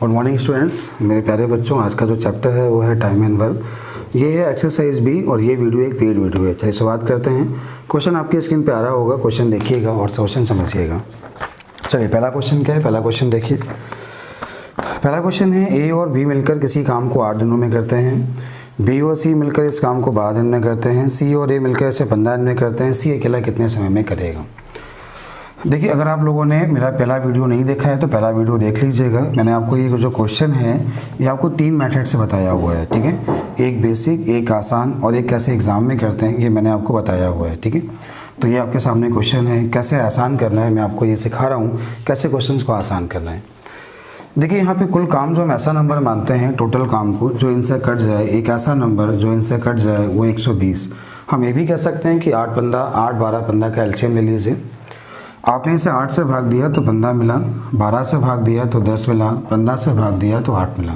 Good morning students, मेरे प्यारे बच्चों। आज का जो चैप्टर है वो है टाइम एंड वर्क। ये है एक्सरसाइज बी और ये वीडियो एक पेड वीडियो है। चलिए शुरुआत करते हैं। क्वेश्चन आपकी स्क्रीन पे आ रहा होगा, क्वेश्चन देखिएगा और क्वेश्चन समझिएगा। चलिए पहला क्वेश्चन क्या है, पहला क्वेश्चन देखिए। पहला क्वेश्चन है ए और बी मिलकर किसी काम को 8 दिनों में करते हैं, बी और सी मिलकर इस काम को 12 दिन में करते हैं, सी और ए मिलकर इसे 15 दिन में करते हैं, सी अकेला कितने समय में करेगा। देखिए, अगर आप लोगों ने मेरा पहला वीडियो नहीं देखा है तो पहला वीडियो देख लीजिएगा। मैंने आपको ये जो क्वेश्चन है ये आपको 3 मेथड से बताया हुआ है, ठीक है। एक बेसिक, एक आसान और एक कैसे एग्ज़ाम में करते हैं, ये मैंने आपको बताया हुआ है, ठीक है। तो ये आपके सामने क्वेश्चन है, कैसे आसान करना है मैं आपको ये सिखा रहा हूँ, कैसे क्वेश्चन को आसान करना है। देखिए, यहाँ पे कुल काम जो हम ऐसा नंबर मानते हैं, टोटल काम को जो इनसे कट जाए, एक ऐसा नंबर जो इनसे कट जाए वो 120। हम ये भी कह सकते हैं कि 8 12 15 का एलसीएम ले लीजिए। आपने इसे 8 से भाग दिया तो 15 मिला, 12 से भाग दिया तो 10 मिला, 15 से भाग दिया तो 8 मिला।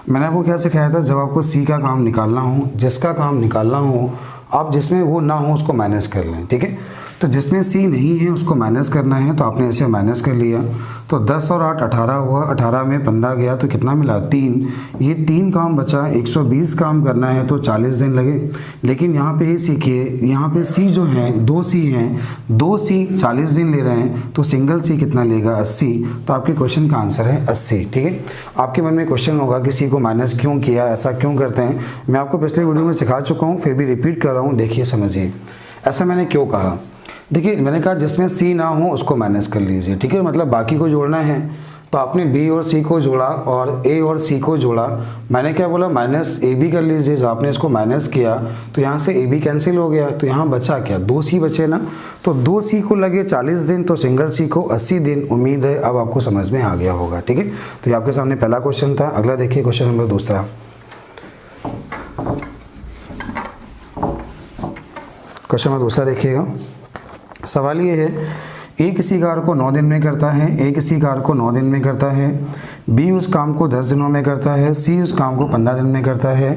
मैंने आपको क्या सिखाया था, जब आपको सी का काम निकालना हो, जिसका काम निकालना हो, आप जिसमें वो ना हो उसको माइनस कर लें, ठीक है। तो जिसमें सी नहीं है उसको माइनस करना है, तो आपने इसे माइनस कर लिया। तो 10 और 8 18 हुआ, 18 में 15 गया तो कितना मिला, 3। ये 3 काम बचा, 120 काम करना है तो 40 दिन लगे। लेकिन यहाँ पे ये सीखिए, यहाँ पे सी जो है 2 सी हैं, 2 सी 40 दिन ले रहे हैं, तो सिंगल सी कितना लेगा, 80। तो आपके क्वेश्चन का आंसर है 80, ठीक है। आपके मन में क्वेश्चन होगा कि सी को माइनस क्यों किया, ऐसा क्यों करते हैं। मैं आपको पिछले वीडियो में सिखा चुका हूँ, फिर भी रिपीट कर रहा हूँ, देखिए समझिए। ऐसा मैंने क्यों कहा, देखिए मैंने कहा जिसमें सी ना हो उसको माइनस कर लीजिए, ठीक है। मतलब बाकी को जोड़ना है तो आपने बी और सी को जोड़ा और ए और सी को जोड़ा। मैंने क्या बोला, माइनस ए बी कर लीजिए। जो आपने इसको माइनस किया तो यहाँ से ए बी कैंसिल हो गया, तो यहाँ बचा क्या, 2 सी बचे ना। तो 2 सी को लगे 40 दिन तो सिंगल सी को 80 दिन। उम्मीद है अब आपको समझ में आ गया होगा, ठीक है। तो ये आपके सामने पहला क्वेश्चन था। अगला देखिए, क्वेश्चन नंबर दूसरा। क्वेश्चन नंबर दूसरा देखिएगा। सवाल ये है, ए किसी कार्य को 9 दिन में करता है, ए किसी कार्य को 9 दिन में करता है, बी उस काम को 10 दिनों में करता है, सी उस काम को 15 दिन में करता है।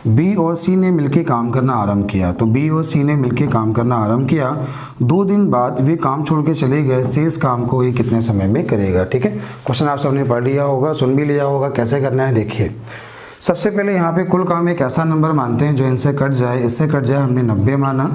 बी और सी ने मिलकर काम करना आरंभ किया, तो बी और सी ने मिलकर काम करना आरंभ किया। 2 दिन बाद वे काम छोड़ के चले गए, शेष काम को ये कितने समय में करेगा, ठीक है। क्वेश्चन आप सबने पढ़ लिया होगा, सुन भी लिया होगा, कैसे करना है देखिए। सबसे पहले यहाँ पे कुल काम एक ऐसा नंबर मानते हैं जो इनसे कट जाए, इससे कट जाए। हमने 90 माना,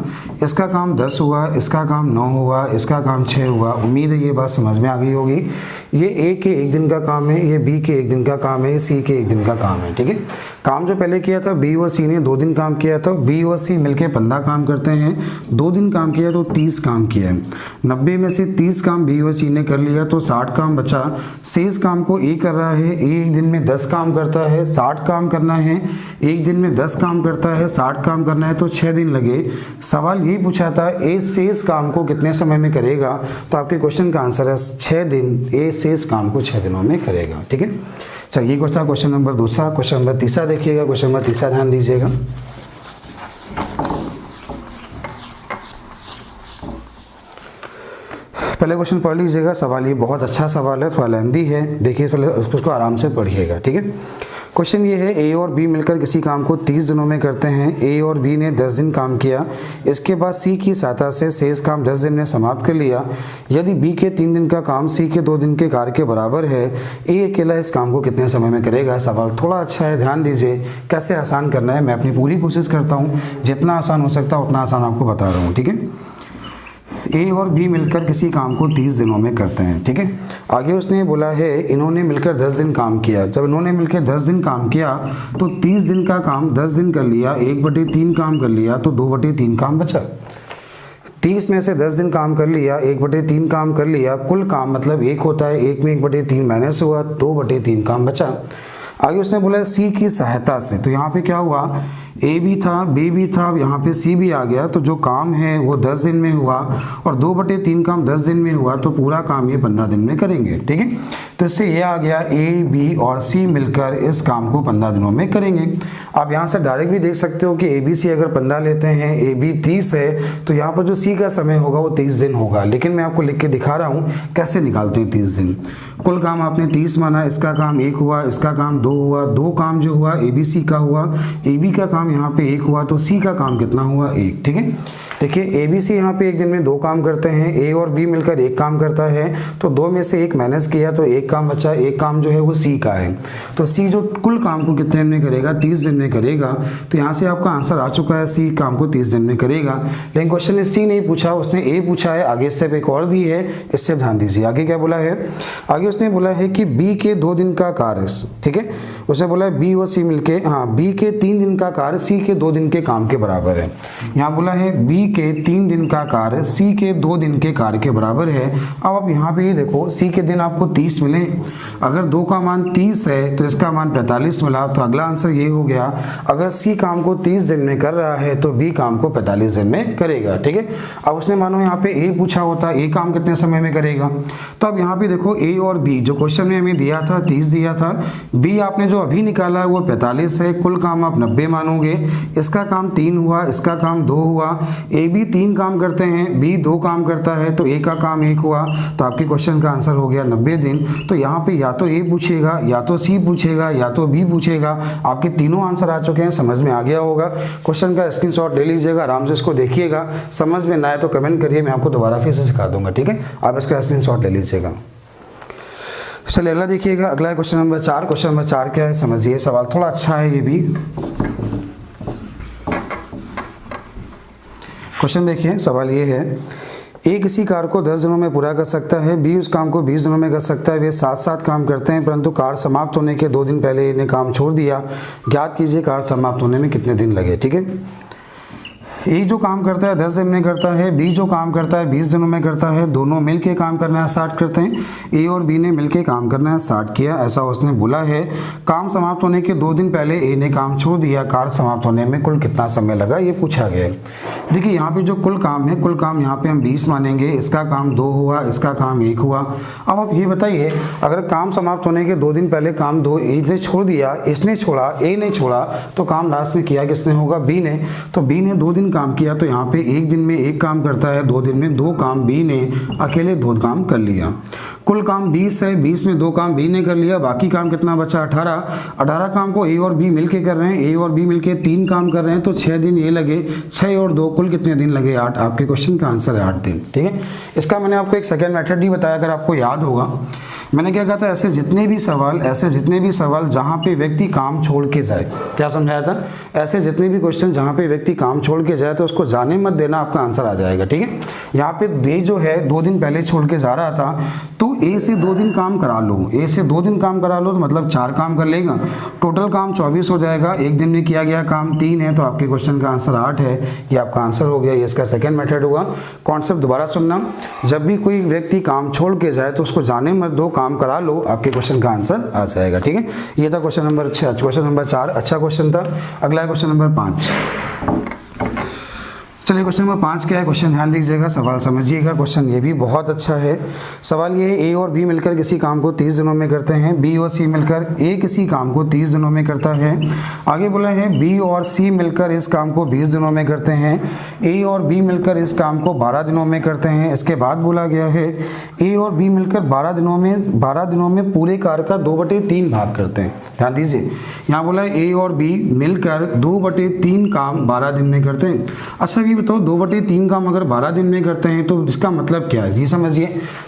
इसका काम 10 हुआ, इसका काम 9 हुआ, इसका काम 6 हुआ। उम्मीद है ये बात समझ में आ गई होगी। ये ए के 1 दिन का काम है, ये बी के 1 दिन का काम है, ये सी के 1 दिन का काम है, ठीक है। काम जो पहले किया था बी और सी ने 2 दिन काम किया था। बी और सी मिलके 15 काम करते हैं, 2 दिन काम किया तो 30 काम किया है। 90 में से 30 काम बी और सी ने कर लिया तो 60 काम बचा। शेष काम को ए कर रहा है, ए 1 दिन में 10 काम करता है, 60 काम करना है। 1 दिन में 10 काम करता है, 60 काम करना है तो 6 दिन लगे। सवाल यही पूछा था, ए शेष काम को कितने समय में करेगा। तो आपके क्वेश्चन का आंसर है 6 दिन। ए शेष काम को 6 दिनों में करेगा, ठीक है। चलिए क्वेश्चन नंबर दूसरा। क्वेश्चन नंबर तीसरा देखिएगा। क्वेश्चन नंबर तीसरा ध्यान दीजिएगा। पहले क्वेश्चन पढ़ लीजिएगा। सवाल ये बहुत अच्छा सवाल है, थोड़ा लेंदी है, देखिए पहले उसको आराम से पढ़िएगा, ठीक है। क्वेश्चन ये है, ए और बी मिलकर किसी काम को 30 दिनों में करते हैं। ए और बी ने 10 दिन काम किया, इसके बाद सी की सहायता से शेष काम 10 दिन में समाप्त कर लिया। यदि बी के 3 दिन का काम सी के 2 दिन के कार्य के बराबर है, ए अकेला इस काम को कितने समय में करेगा। सवाल थोड़ा अच्छा है, ध्यान दीजिए। कैसे आसान करना है मैं अपनी पूरी कोशिश करता हूँ, जितना आसान हो सकता है उतना आसान आपको बता रहा हूँ, ठीक है। ए और बी मिलकर किसी काम को 30 दिनों में करते हैं, ठीक है। आगे उसने बोला है इन्होंने मिलकर 10 दिन काम किया। जब इन्होंने मिलकर 10 दिन काम किया तो 30 दिन का काम 10 दिन कर लिया, 1/3 काम कर लिया तो 2/3 काम बचा। 30 में से 10 दिन काम कर लिया, 1/3 काम कर लिया, कुल काम मतलब 1 होता है, 1 में 1/3 माइनस हुआ, 2/3 काम बचा। आगे उसने बोला सी की सहायता से, तो यहाँ पे क्या हुआ, ए भी था, बी भी था, यहाँ पे सी भी आ गया। तो जो काम है वो 10 दिन में हुआ और 2/3 काम 10 दिन में हुआ, तो पूरा काम ये 15 दिन में करेंगे, ठीक है। तो इससे ये आ गया, ए बी और सी मिलकर इस काम को 15 दिनों में करेंगे। आप यहाँ से डायरेक्ट भी देख सकते हो कि ए बी सी अगर 15 लेते हैं, ए बी 30 है, तो यहाँ पर जो सी का समय होगा वो 30 दिन होगा। लेकिन मैं आपको लिख के दिखा रहा हूँ कैसे निकालते हैं 30 दिन। कुल काम आपने 30 माना, इसका काम 1 हुआ, इसका काम 2 हुआ, 2 काम जो हुआ ए बी सी का हुआ, ए बी का काम यहाँ पे 1 हुआ, तो सी का काम कितना हुआ, 1, ठीक है। देखिए ए बी सी यहाँ पे एक दिन में 2 काम करते हैं, ए और बी मिलकर 1 काम करता है, तो 2 में से 1 माइनस किया तो 1 काम बचा, 1 काम जो है वो सी का है। तो सी जो कुल काम को कितने दिन में करेगा, 30 दिन में करेगा। तो यहाँ से आपका आंसर आ चुका है, सी काम को 30 दिन में करेगा। लेकिन क्वेश्चन ने सी नहीं पूछा, उसने ए पूछा है। आगे स्टेप एक और दी है, इस स्टेप ध्यान दीजिए। आगे क्या बोला है, आगे उसने बोला है कि बी के 2 दिन का कार्य, ठीक है, उसने बोला है बी और सी मिलके, हाँ, बी के 3 दिन का कार्य सी के 2 दिन के काम के बराबर है। यहाँ बोला है बी के 3 दिन का कार्य सी के 2 दिन के कार्य के बराबर है। अब आप यहाँ पे ये देखो, सी के दिन आपको 30 मिले, अगर 2 का मान 30 है तो इसका मान 45 मिला। तो अगला आंसर ये हो गया, अगर सी काम को 30 दिन में कर रहा है तो बी काम को 45 दिन में करेगा, ठीक है। अब उसने मानो यहाँ पे ए पूछा होता, ए काम कितने समय में करेगा। तो अब यहाँ पे देखो ए और बी जो क्वेश्चन में हमें दिया था 30 दिया था, बी आपने जो अभी निकाला है वो 45 है, कुल काम आप 90 मानोगे। इसका काम 3 हुआ, इसका काम 2 हुआ। ए बी 3 काम करते हैं, बी 2 काम करता है, तो ए का काम 1 हुआ। तो आपके क्वेश्चन का आंसर हो गया 90 दिन। तो यहाँ पे या तो ए पूछेगा, या तो सी पूछेगा, या तो बी पूछेगा। आपके तीनों आंसर आ चुके हैं, समझ में आ गया होगा। क्वेश्चन का स्क्रीनशॉट ले लीजिएगा, आराम से इसको देखिएगा। समझ में ना आए तो कमेंट करिए, मैं आपको दोबारा फिर से सिखा दूंगा, ठीक है। आप इसका स्क्रीनशॉट ले लीजिएगा। चलिए अगला देखिएगा, अगला है क्वेश्चन नंबर 4। क्वेश्चन नंबर 4 क्या है समझिए, सवाल थोड़ा अच्छा है ये भी। क्वेश्चन देखिए, सवाल ये है, ए किसी कार्य को 10 दिनों में पूरा कर सकता है, बी उस काम को 20 दिनों में कर सकता है। वे साथ साथ काम करते हैं, परंतु कार्य समाप्त होने के 2 दिन पहले इन्हें काम छोड़ दिया। ज्ञात कीजिए कार्य समाप्त होने में कितने दिन लगे, ठीक है। ए जो काम करता है 10 दिन में करता है, बी जो काम करता है 20 दिनों में करता है। दोनों मिलके काम करना स्टार्ट करते हैं, ए और बी ने मिलके काम करना स्टार्ट किया, ऐसा उसने बोला है। काम समाप्त होने के 2 दिन पहले ए ने काम छोड़ दिया, कार्य समाप्त होने में कुल कितना समय लगा ये पूछा गया है। देखिए यहाँ पे जो कुल काम है, कुल काम यहाँ पे हम 20 मानेंगे, इसका काम 2 हुआ, इसका काम 1 हुआ। अब आप ये बताइए, अगर काम समाप्त होने के 2 दिन पहले काम 2 ए ने छोड़ दिया, इसने छोड़ा, ए ने छोड़ा, तो काम लास्ट में किया किसने होगा, बी ने। तो बी ने 2 दिन काम किया, तो यहाँ पे 1 दिन में 1 काम करता है, 2 दिन में 2 काम बी ने अकेले 2 काम कर लिया। कुल काम 20 है, 20 में 2 काम बी ने कर लिया, बाकी काम कितना बचा 18। 18 काम को ए और बी मिलके कर रहे हैं, ए और बी मिलके 3 काम कर रहे हैं, तो 6 दिन ये लगे, 6 और 2 कुल कितने दिन लगे 8। आपके क्वेश्चन का आंसर है 8 दिन, ठीक है। इसका मैंने आपको एक सेकेंड मेथड भी बताया, अगर आपको याद होगा। मैंने क्या कहा था, ऐसे जितने भी सवाल जहाँ पे व्यक्ति काम छोड़ के जाए, क्या समझाया था, ऐसे जितने भी क्वेश्चन जहाँ पे व्यक्ति काम छोड़ के जाए तो उसको जाने मत देना, आपका आंसर आ जाएगा, ठीक है। यहाँ पे ए जो है 2 दिन पहले छोड़ के जा रहा था, तो ए से 2 दिन काम करा लो, ए से 2 दिन काम करा लो तो मतलब 4 काम कर लेगा, टोटल काम 24 हो जाएगा। 1 दिन में किया गया काम 3 है, तो आपके क्वेश्चन का आंसर 8 है, ये आपका आंसर हो गया। ये इसका सेकेंड मेथड हुआ। कॉन्सेप्ट दोबारा सुनना, जब भी कोई व्यक्ति काम छोड़ के जाए तो उसको जाने मत दो, काम करा लो, आपके क्वेश्चन का आंसर आ जाएगा, ठीक है। ये था क्वेश्चन नंबर 6, क्वेश्चन नंबर 4 अच्छा क्वेश्चन था। अगला है क्वेश्चन नंबर 5। चलिए क्वेश्चन नंबर 5 क्या है, क्वेश्चन ध्यान दीजिएगा, सवाल समझिएगा। क्वेश्चन ये भी बहुत अच्छा है। सवाल ये है, ए और बी मिलकर किसी काम को 30 दिनों में करते हैं, बी और सी मिलकर ए किसी काम को 30 दिनों में करता है। आगे बोला है बी और सी मिलकर इस काम को 20 दिनों में करते हैं, ए और बी मिलकर इस काम को 12 दिनों में करते हैं। इसके बाद बोला गया है ए और बी मिलकर 12 दिनों में पूरे कार्य का 2/3 भाग करते हैं। ध्यान दीजिए, यहाँ बोला है ए और बी मिलकर 2/3 काम 12 दिन में करते हैं। अच्छा ये बताओ 2/3 काम अगर 12 दिन में करते हैं तो इसका मतलब क्या है, ये समझिए।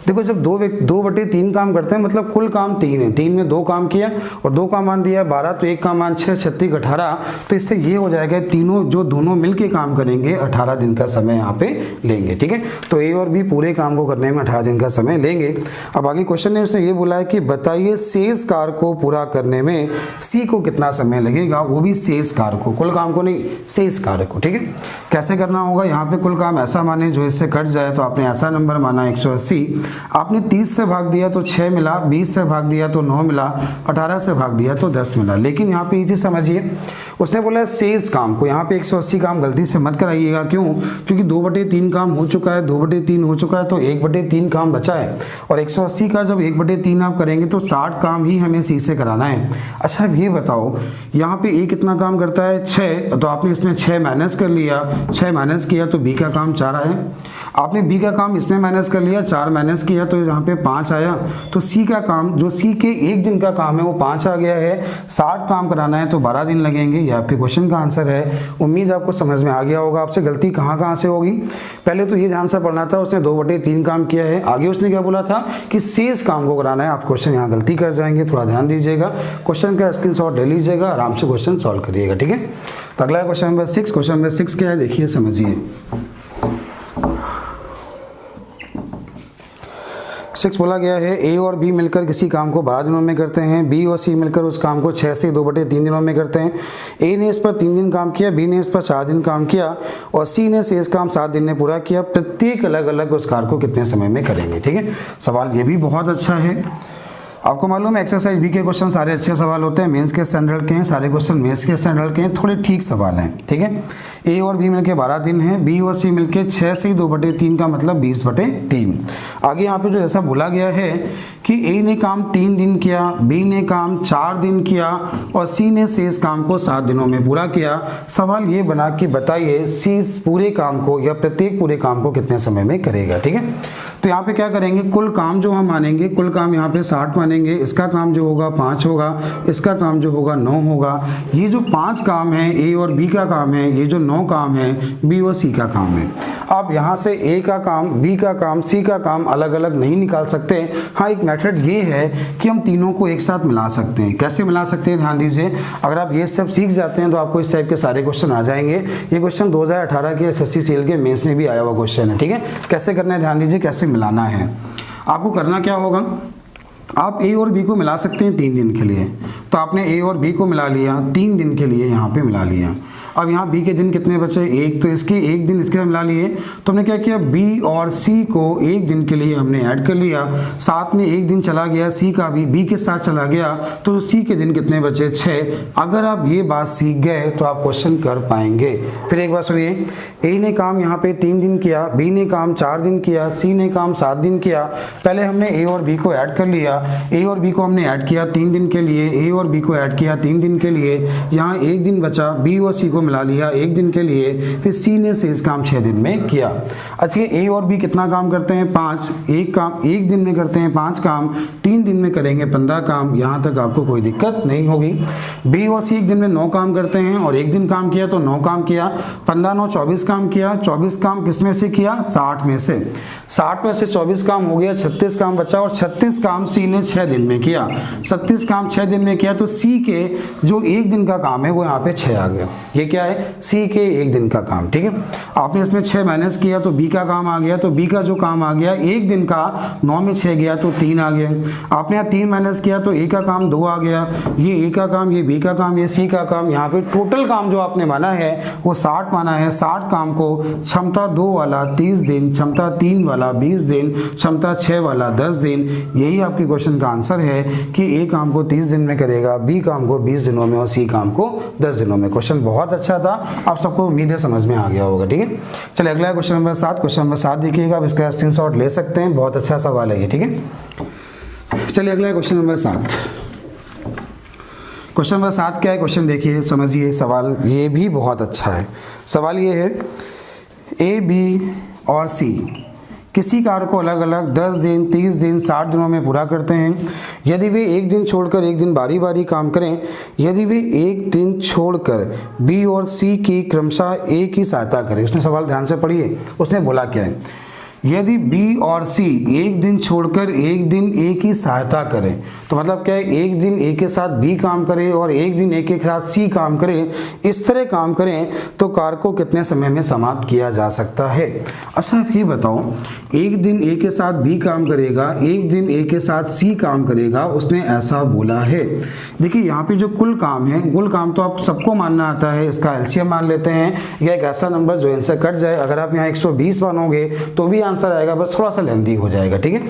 देखो जब 2/3 काम करते हैं मतलब कुल काम 3 है, 3 में 2 काम किया और 2 का मान दिया 12, तो 1 का मान 6, 36, 18, तो इससे ये हो जाएगा तीनों जो दोनों मिलके काम करेंगे 18 दिन का समय यहाँ पे लेंगे, ठीक है। तो ए और बी पूरे काम को करने में 18 दिन का समय लेंगे। अब आगे क्वेश्चन ने उसने ये बोला है कि बताइए शेष कार्य को पूरा करने में सी को कितना समय लगेगा, वो भी शेष कार्य को, कुल काम को नहीं, शेष कार्य को, ठीक है। कैसे करना होगा, यहाँ पे कुल काम ऐसा माने जो इससे कट जाए, तो आपने ऐसा नंबर माना 180, आपने 30 से भाग दिया तो 6 मिला, 20 से भाग दिया तो 9 मिला, 18 से भाग दिया तो 10 मिला। लेकिन यहाँ पे ये चीज समझिए, उसने बोला शेष काम को, यहाँ पे 180 काम गलती से मत कराइएगा, क्यों, क्योंकि 2/3 काम हो चुका है, 2/3 हो चुका है, तो 1/3 काम बचा है, और 180 का जब 1/3 आप करेंगे तो 60 काम ही हमें सी से कराना है। अच्छा ये बताओ, यहाँ पे ए कितना काम करता है 6, तो आपने इसमें 6 माइनस कर लिया, 6 माइनस किया तो बी का काम 4 है। आपने बी का काम इसमें माइनस कर लिया, 4 माइनस किया तो यहाँ पे 5 आया। तो सी का काम, जो सी के एक दिन का काम है वो 5 आ गया है। 60 काम कराना है तो 12 दिन लगेंगे। ये आपके क्वेश्चन का आंसर है। उम्मीद आपको समझ में आ गया होगा। आपसे गलती कहाँ कहाँ से होगी, पहले तो ये ध्यान से पढ़ना था, उसने 2/3 काम किया है। आगे उसने क्या बोला था कि शेष काम को कराना है। आप क्वेश्चन यहाँ गलती कर जाएंगे, थोड़ा ध्यान दीजिएगा। क्वेश्चन का स्क्रीनशॉट ले लीजिएगा, आराम से क्वेश्चन सॉल्व करिएगा, ठीक है। तो अगला क्वेश्चन नंबर 6। क्वेश्चन नंबर 6 क्या है देखिए, समझिए। 6 बोला गया है ए और बी मिलकर किसी काम को 12 दिनों में करते हैं, बी और सी मिलकर उस काम को 6 से 2/3 दिनों में करते हैं। ए ने इस पर 3 दिन काम किया, बी ने इस पर 4 दिन काम किया और सी ने शेष काम 7 दिन में पूरा किया। प्रत्येक अलग अलग उस कार्य को कितने समय में करेंगे, ठीक है। सवाल ये भी बहुत अच्छा है। आपको मालूम है एक्सरसाइज बी के क्वेश्चन सारे अच्छे सवाल होते हैं, मेंस के स्टैंडर्ड के हैं, सारे क्वेश्चन मेंस के स्टैंडर्ड के हैं, थोड़े ठीक सवाल हैं, ठीक है। ए और बी मिलके 12 दिन हैं, बी और सी मिलके 6 से 2/3 का मतलब 20/3। आगे यहाँ पे जो ऐसा बोला गया है कि ए ने काम 3 दिन किया, बी ने काम 4 दिन किया और सी ने शेष काम को 7 दिनों में पूरा किया। सवाल ये बना कि बताइए सी पूरे काम को या प्रत्येक पूरे काम को कितने समय में करेगा, ठीक है। तो यहाँ पे क्या करेंगे, कुल काम जो हम मानेंगे, कुल काम यहाँ पे 60 मानेंगे। इसका काम जो होगा 5 होगा, इसका काम जो होगा 9 होगा। ये जो 5 काम है ए और बी का काम है, ये जो 9 काम है बी और सी का काम है। अब यहाँ से ए का काम, बी का काम, सी का काम अलग अलग नहीं निकाल सकते। हाँ, एक मेथड ये है कि हम तीनों को एक साथ मिला सकते हैं। कैसे मिला सकते हैं ध्यान दीजिए। अगर आप ये सब सीख जाते हैं तो आपको इस टाइप के सारे क्वेश्चन आ जाएंगे। ये क्वेश्चन 2018 के SSC सील के मेंस में भी आया हुआ क्वेश्चन है, ठीक है। कैसे करना है ध्यान दीजिए, कैसे मिलाना है। आपको करना क्या होगा, आप ए और बी को मिला सकते हैं 3 दिन के लिए। तो आपने ए और बी को मिला लिया 3 दिन के लिए, यहाँ पे मिला लिया। अब यहाँ बी के दिन कितने बचे, 1, तो इसके 1 दिन इसके मिला लिए। तो हमने क्या किया, बी और सी को 1 दिन के लिए हमने ऐड कर लिया। साथ में 1 दिन चला गया सी का भी, बी के साथ चला गया, तो सी के दिन कितने बचे, 6। अगर आप ये बात सीख गए तो आप क्वेश्चन कर पाएंगे। फिर एक बार सुनिए, ए ने काम यहाँ पे 3 दिन किया, बी ने काम 4 दिन किया, सी ने काम 7 दिन किया। पहले हमने ए और बी को ऐड कर लिया, ए और बी को हमने ऐड किया 3 दिन के लिए, ए और बी को ऐड किया 3 दिन के लिए। यहाँ 1 दिन बचा, बी और सी को मिला लिया 1 दिन के लिए। फिर सी ने शेष काम 6 दिन में किया। अच्छा, ए और बी कितना काम करते हैं, 5। एक काम 1 दिन में करते हैं 5 काम, 3 दिन में करेंगे 15 काम। यहाँ तक आपको कोई दिक्कत नहीं होगी। बी और सी 1 दिन में 9 काम करते हैं और 1 दिन काम किया तो 9 काम किया। 15 9 24 काम किया। 24 काम किस में से किया, 60 में से। 60 में से 24 काम हो गया, 36 काम बचा और 36 काम सी ने 6 दिन में किया। 36 काम 6 दिन में किया तो सी के जो 1 दिन का काम है वो यहाँ पे 6 आ गया। ये क्या है, सी के 1 दिन का काम, ठीक है। आपने इसमें 6 माइनस किया तो बी का काम आ गया, तो बी का जो काम आ गया 1 दिन का, 9 में 6 गया तो 3 आ गया। आपने यहाँ 3 माइनस किया तो ए का काम 2 आ गया। ये ए का काम, ये बी का काम, ये सी का काम। यहाँ पे टोटल काम जो आपने माना है वो 60 माना है। 60 काम को क्षमता 2 वाला 30 दिन, क्षमता 3 वाला 20 दिन, क्षमता 6 वाला 10 दिन। यही आपके क्वेश्चन का आंसर है कि ए काम को 30 दिन में करेगा, बी काम को 20 दिनों में और सी काम को 10 दिनों में। क्वेश्चन बहुत अच्छा था, आप सबको उम्मीद है समझ में आ गया होगा, ठीक है। चलिए अगला क्वेश्चन नंबर 7। क्वेश्चन नंबर 7 देखिएगा, आप इसका स्क्रीनशॉट ले सकते हैं, बहुत अच्छा सवाल है ये, ठीक है। चलिए अगला क्वेश्चन नंबर 7। क्वेश्चन नंबर 7 क्या है, क्वेश्चन देखिए, समझिए। सवाल ये भी बहुत अच्छा है। सवाल ये है, ए, बी और सी किसी कार्य को अलग अलग 10 दिन, 30 दिन, 60 दिनों में पूरा करते हैं। यदि वे 1 दिन छोड़कर 1 दिन बारी बारी काम करें, यदि वे 1 दिन छोड़कर बी और सी की क्रमशः ए की सहायता करें। उसने सवाल ध्यान से पढ़िए, उसने बोला क्या है, यदि बी और सी 1 दिन छोड़कर 1 दिन ए की सहायता करें, तो मतलब क्या है, 1 दिन ए के साथ बी काम करे और 1 दिन ए के साथ सी काम करे, इस तरह काम करें तो कार्य को कितने समय में समाप्त किया जा सकता है। अच्छा आप ये बताओ, 1 दिन ए के साथ बी काम करेगा, 1 दिन ए के साथ सी काम करेगा, उसने ऐसा बोला है। देखिए यहाँ पे जो कुल काम है, कुल काम तो आप सबको मानना आता है, इसका एलसीएम मान लेते हैं या एक ऐसा नंबर जो इनसे कट जाए। अगर आप यहाँ 120 मानोगे तो भी आंसर आएगा, बस थोड़ा सा लेंथी हो जाएगा, ठीक है।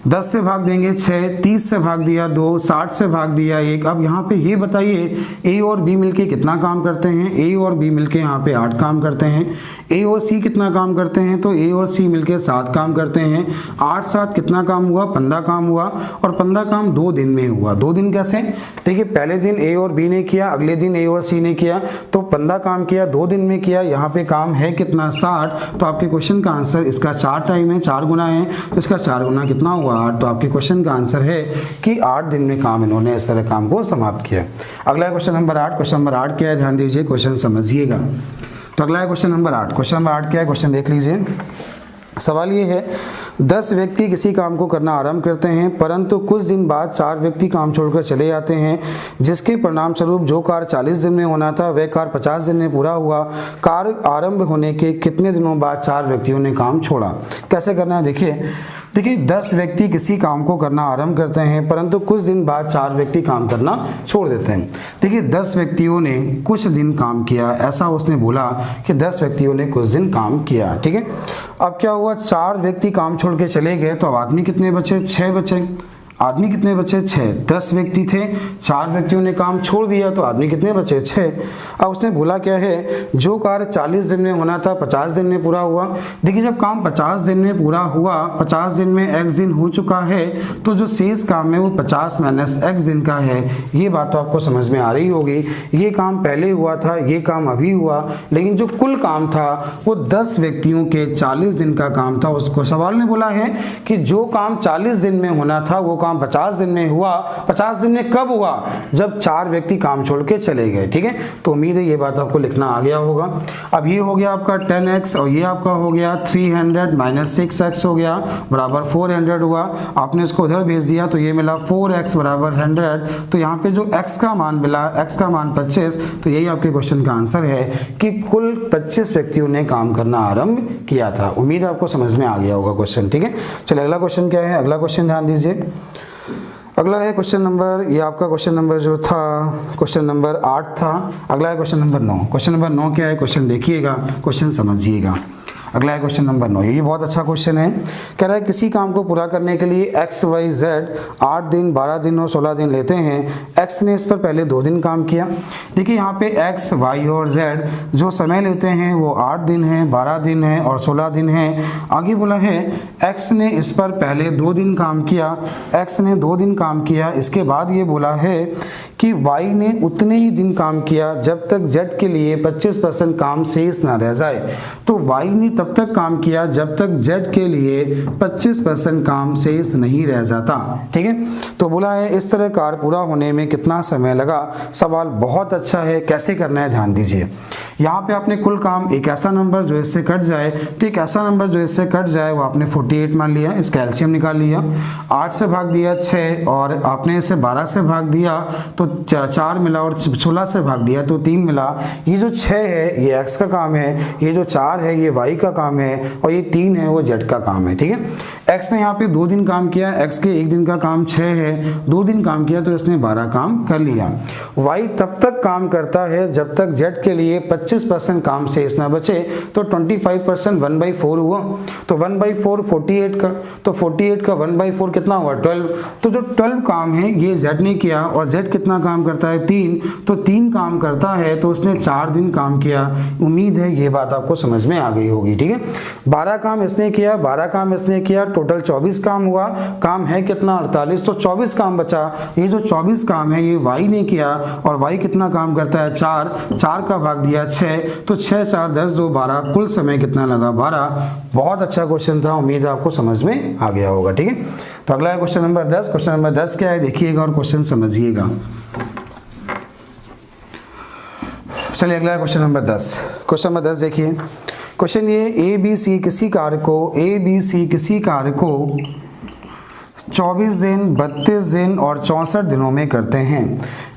10 से भाग देंगे 6, 30 से भाग दिया 2, 60 से भाग दिया 1। अब यहाँ पे ये बताइए ए और बी मिलके कितना काम करते हैं। ए और बी मिलके यहाँ पे 8 काम करते हैं। ए और सी कितना काम करते हैं, तो ए और सी मिलके 7 काम करते हैं। 8 7 कितना काम हुआ, 15 काम हुआ। और 15 काम 2 दिन में हुआ। 2 दिन कैसे, देखिए पहले दिन ए और बी ने किया, अगले दिन ए और सी ने किया, तो 15 काम किया, 2 दिन में किया। यहाँ पे काम है कितना, 60। तो आपके क्वेश्चन का आंसर, इसका 4 टाइम है, 4 गुना है, तो इसका 4 गुना कितना हुआ, 8। तो आपके क्वेश्चन का आंसर है कि 8 दिन में काम इन्होंने इस तरह काम को समाप्त किया। अगला क्वेश्चन नंबर 8। क्वेश्चन नंबर 8 क्या है, ध्यान दीजिए, क्वेश्चन समझिएगा। तो अगला है क्वेश्चन नंबर 8। क्वेश्चन नंबर 8 क्या है, क्वेश्चन देख लीजिए। सवाल ये है, 10 व्यक्ति किसी काम को करना आरंभ करते हैं, परंतु कुछ दिन बाद 4 व्यक्ति काम छोड़कर चले जाते हैं, जिसके परिणाम स्वरूप जो कार्य 40 दिन में होना था वह कार्य 50 दिन में पूरा हुआ। कार्य आरंभ होने के कितने दिनों बाद 4 व्यक्तियों ने काम छोड़ा। कैसे करना है, देखिए 10 व्यक्ति किसी काम को करना आरंभ करते हैं, परंतु कुछ दिन बाद 4 व्यक्ति काम करना छोड़ देते हैं। देखिए 10 व्यक्तियों ने कुछ दिन काम किया, ऐसा उसने बोला कि 10 व्यक्तियों ने कुछ दिन काम किया, ठीक है। अब क्या हुआ, 4 व्यक्ति काम छोड़ के चले गए, तो अब आदमी कितने बचे, 6 बचे। आदमी कितने बचे, 6। 10 व्यक्ति थे, 4 व्यक्तियों ने काम छोड़ दिया, तो आदमी कितने बचे, 6। अब उसने बोला क्या है, जो कार्य 40 दिन में होना था 50 दिन में पूरा हुआ। देखिए जब काम 50 दिन में पूरा हुआ, 50 दिन में x दिन हो चुका है, तो जो शेष काम है वो 50 माइनस x दिन का है। ये बात तो आपको समझ में आ रही होगी। ये काम पहले हुआ था, ये काम अभी हुआ, लेकिन जो कुल काम था वो 10 व्यक्तियों के 40 दिन का काम था। उसको सवाल ने बोला है कि जो काम 40 दिन में होना था वो काम 50 दिन में हुआ। 50 दिन में कब हुआ, जब 4 व्यक्ति काम छोड़ के चले गए, ठीक है। तो उम्मीद है ये बात आपको लिखना आ गया होगा। अब ये हो गया आपका 10x और ये आपका हो गया 300 माइनस 6x हो गया बराबर 400 हुआ। आपने इसको उधर भेज दिया तो ये मिला 4x बराबर 100। तो यहाँ पे जो x का मान मिला, x का मान 25, तो यही आपके क्वेश्चन का आंसर है कि कुल 25 व्यक्तियों ने काम करना आरंभ किया था। उम्मीद है आपको समझ में आ गया होगा क्वेश्चन, ठीक है। चलिए अगला क्वेश्चन क्या है, अगला क्वेश्चन ध्यान दीजिए। अगला है क्वेश्चन नंबर, ये आपका क्वेश्चन नंबर जो था क्वेश्चन नंबर 8 था। अगला है क्वेश्चन नंबर 9। क्वेश्चन नंबर 9 क्या है, क्वेश्चन देखिएगा, क्वेश्चन समझिएगा। अगला है क्वेश्चन नंबर 9। ये बहुत अच्छा क्वेश्चन है। कह रहा है किसी काम को पूरा करने के लिए x y z 8 दिन 12 दिन और 16 दिन लेते हैं। x ने इस पर पहले 2 दिन काम किया। देखिए यहाँ पे x y और z जो समय लेते हैं वो 8 दिन है, 12 दिन है और 16 दिन है। आगे बोला है x ने इस पर पहले 2 दिन काम किया, x ने 2 दिन काम किया। इसके बाद ये बोला है कि y ने उतने ही दिन काम किया जब तक z के लिए 25% काम शेष ना रह जाए। तो y ने तब तक काम किया जब तक z के लिए 25% काम शेष नहीं रह जाता, ठीक है। तो बोला है इस तरह कार्य पूरा होने में कितना समय लगा। सवाल बहुत अच्छा है, कैसे करना है ध्यान दीजिए। यहाँ पे आपने कुल काम, एक ऐसा नंबर जो इससे कट जाए, तो एक ऐसा नंबर जो इससे कट जाए वो आपने 48 मान लिया, इसका एलसीएम निकाल लिया। 8 से भाग दिया 6 और आपने इसे 12 से भाग दिया तो 4 मिला और 16 से भाग दिया तो 3 मिला। ये जो 6 है ये x का काम है, ये जो 4 है ये y का काम है और ये 3 है वो z का काम है, ठीक है। x ने यहाँ पे 2 दिन काम किया, x के 1 दिन का काम 6 है, 2 दिन काम किया तो इसने 12 काम कर लिया। y तब तक काम करता है जब तक z के लिए 25% काम शेष ना बचे। तो 25% 1/4 हुआ, तो 1/4 48 का, तो 48 का 1/4 कितना हुआ 12। तो जो 12 काम है ये z ने किया और z कितना काम करता है 3, तो 3 काम करता है तो उसने 4 दिन काम किया। उम्मीद है ये बात आपको समझ में आ गई होगी, ठीक है। 12 काम इसने किया, 12 काम इसने किया, टोटल 24 काम हुआ। काम है कितना 48, तो 24 काम बचा। ये जो 24 काम है ये y ने किया और y कितना काम करता है 4, 4 का भाग दिया 6, तो 6 4 10 2 12, कुल समय कितना लगा 12। बहुत अच्छा क्वेश्चन था, उम्मीद है आपको समझ में आ गया होगा, ठीक है। तो अगला है क्वेश्चन नंबर 10। क्वेश्चन नंबर 10 क्या है देखिएगा और क्वेश्चन समझिएगा। चलिए अगला है क्वेश्चन नंबर 10। क्वेश्चन नंबर 10 देखिए। क्वेश्चन ये ए बी सी किसी कार्य को 24 दिन 32 दिन और 64 दिनों में करते हैं।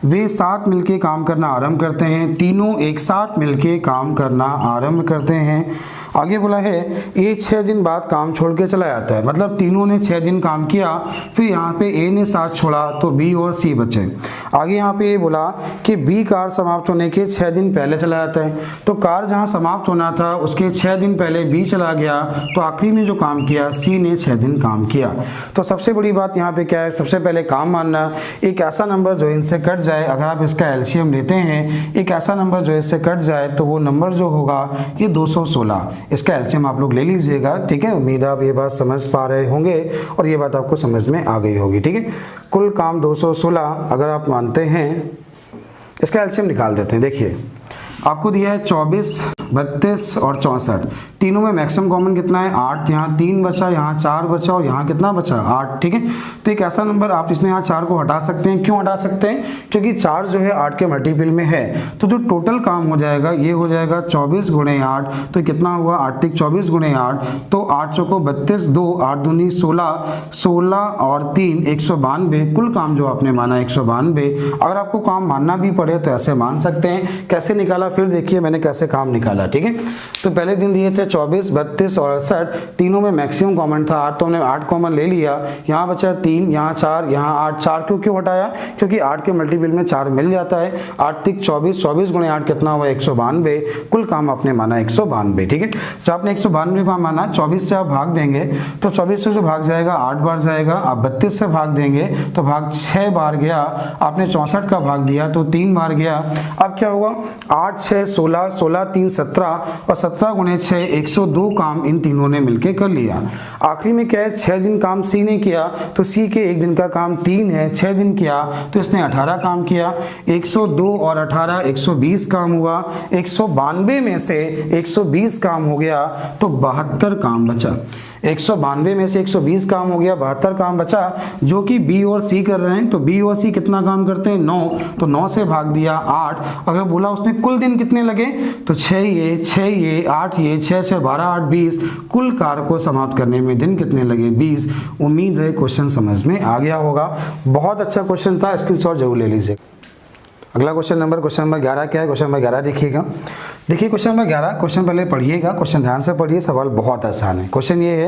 वे साथ मिलके काम करना आरंभ करते हैं, तीनों एक साथ मिलके काम करना आरंभ करते हैं। आगे बोला है ए 6 दिन बाद काम छोड़ के चला जाता है, मतलब तीनों ने 6 दिन काम किया, फिर यहाँ पे ए ने साथ छोड़ा तो बी और सी बचे। आगे यहाँ पे ये बोला कि बी कार समाप्त होने के 6 दिन पहले चला जाता है, तो कार जहाँ समाप्त होना था उसके 6 दिन पहले बी चला गया, तो आखिरी में जो काम किया सी ने 6 दिन काम किया। तो सबसे बड़ी बात यहाँ पे क्या है, सबसे पहले काम मानना, एक ऐसा नंबर जो इनसे कट जाए, अगर आप इसका एलसीएम लेते हैं, एक ऐसा नंबर जो इससे कट जाए तो वो नंबर जो होगा ये 216, इसका एलसीएम आप लोग ले लीजिएगा। ठीक है, उम्मीद आप ये बात समझ पा रहे होंगे और ये बात आपको समझ में आ गई होगी। ठीक है, कुल काम 216 अगर आप मानते हैं, इसका एलसीएम निकाल देते हैं। देखिए आपको दिया है 24, 32 और 64, तीनों में मैक्सिमम कॉमन कितना है 8, यहाँ 3 बचा, यहाँ 4 बचा और यहाँ कितना बचा 8। ठीक है, तो एक ऐसा नंबर आप इसमें यहाँ 4 को हटा सकते हैं। क्यों हटा सकते हैं, क्योंकि 4 जो है 8 के मल्टीपल में है, तो जो टोटल काम हो जाएगा ये हो जाएगा 24 गुणे 8, तो कितना हुआ 8 तिक 24 गुणे 8, तो 8 चौको 32, 2 8 दूनी 16, 16 और 3 192, कुल काम जो आपने माना 192। अगर आपको काम मानना भी पड़े तो ऐसे मान सकते हैं। कैसे निकाला फिर देखिए मैंने कैसे काम निकाला। ठीक है, तो पहले दिन दिए थे 24, 32 और 68, तीनों में मैक्सिमम कॉमन था 8, तो हमने 8 कॉमन ले लिया, यहाँ बचा 3, यहाँ 4, यहाँ 8, 4 क्यों हटाया, क्योंकि 8 के मल्टीपल में 4 मिल जाता है। 8 तिक 24, 24 गुणे 8 कितना हुआ 192, कुल काम आपने माना 192। ठीक है, जो आपने 192 का माना 24 से आप भाग देंगे तो 24 से जो भाग जाएगा 8 बार जाएगा, आप 32 से भाग देंगे तो भाग 6 बार गया, आपने 64 का भाग दिया तो 3 बार गया। अब क्या हुआ 8 6 16, 16 3 17 और 17 गुणे 6 102 काम इन तीनों ने मिलके कर लिया। आखिरी में क्या है 6 दिन काम सी ने किया, तो सी के एक दिन का काम 3 है, 6 दिन किया तो इसने 18 काम किया, 102 और 18 120 काम हुआ, 192 में से 120 काम हो गया तो 72 काम बचा। 192 में से 120 काम हो गया, 72 काम बचा, जो कि बी और सी कर रहे हैं। तो बी और सी कितना काम करते हैं 9, तो 9 से भाग दिया 8। अगर बोला उसने कुल दिन कितने लगे तो 6 ये 8 ये 6 6 12 8 20, कुल कार्य को समाप्त करने में दिन कितने लगे 20। उम्मीद है क्वेश्चन समझ में आ गया होगा। बहुत अच्छा क्वेश्चन था, स्क्रीनशॉट जरूर ले लीजिए। अगला क्वेश्चन नंबर 11 क्या है, क्वेश्चन नंबर 11 देखिएगा। देखिए क्वेश्चन नंबर 11, क्वेश्चन पहले पढ़िएगा, क्वेश्चन ध्यान से पढ़िए, सवाल बहुत आसान है। क्वेश्चन ये है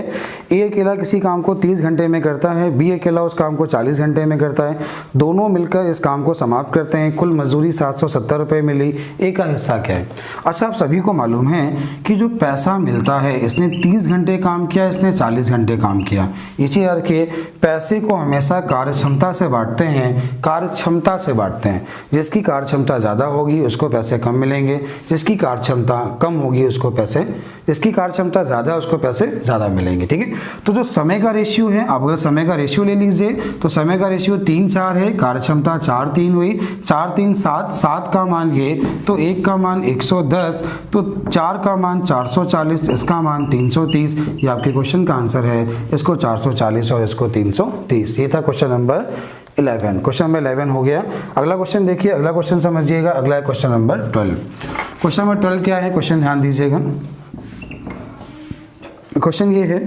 ए अकेला किसी काम को 30 घंटे में करता है, बी अकेला उस काम को 40 घंटे में करता है, दोनों मिलकर इस काम को समाप्त करते हैं, कुल मजदूरी 770 रुपये मिली, ए का हिस्सा क्या है। अच्छा आप सभी को मालूम है कि जो पैसा मिलता है, इसने 30 घंटे काम किया, इसने 40 घंटे काम किया। ये चीज़ रखिए, पैसे को हमेशा कार्यक्षमता से बांटते हैं, कार्यक्षमता से बांटते हैं। जिसकी कार्यक्षमता ज़्यादा होगी उसको पैसे कम मिलेंगे, जिसकी कार्यक्षमता कम होगी उसको पैसे, जिसकी कार्यक्षमता ज़्यादा है उसको पैसे ज़्यादा मिलेंगे। ठीक है, तो जो समय का रेशियो है, आप अगर समय का रेशियो ले लीजिए तो समय का रेशियो 3-4 है, कार्यक्षमता 4-3 हुई, 4-3 7, 7 का मान ये, तो 1 का मान 110, तो 4 का मान 440, इसका मान 330। ये आपके क्वेश्चन का आंसर है, इसको 440 और इसको 330। ये था क्वेश्चन नंबर 11। क्वेश्चन नंबर 11 हो गया। अगला क्वेश्चन देखिए, अगला क्वेश्चन समझिएगा, अगला है क्वेश्चन नंबर 12। क्वेश्चन नंबर 12 क्या है, क्वेश्चन ध्यान दीजिएगा। क्वेश्चन ये है,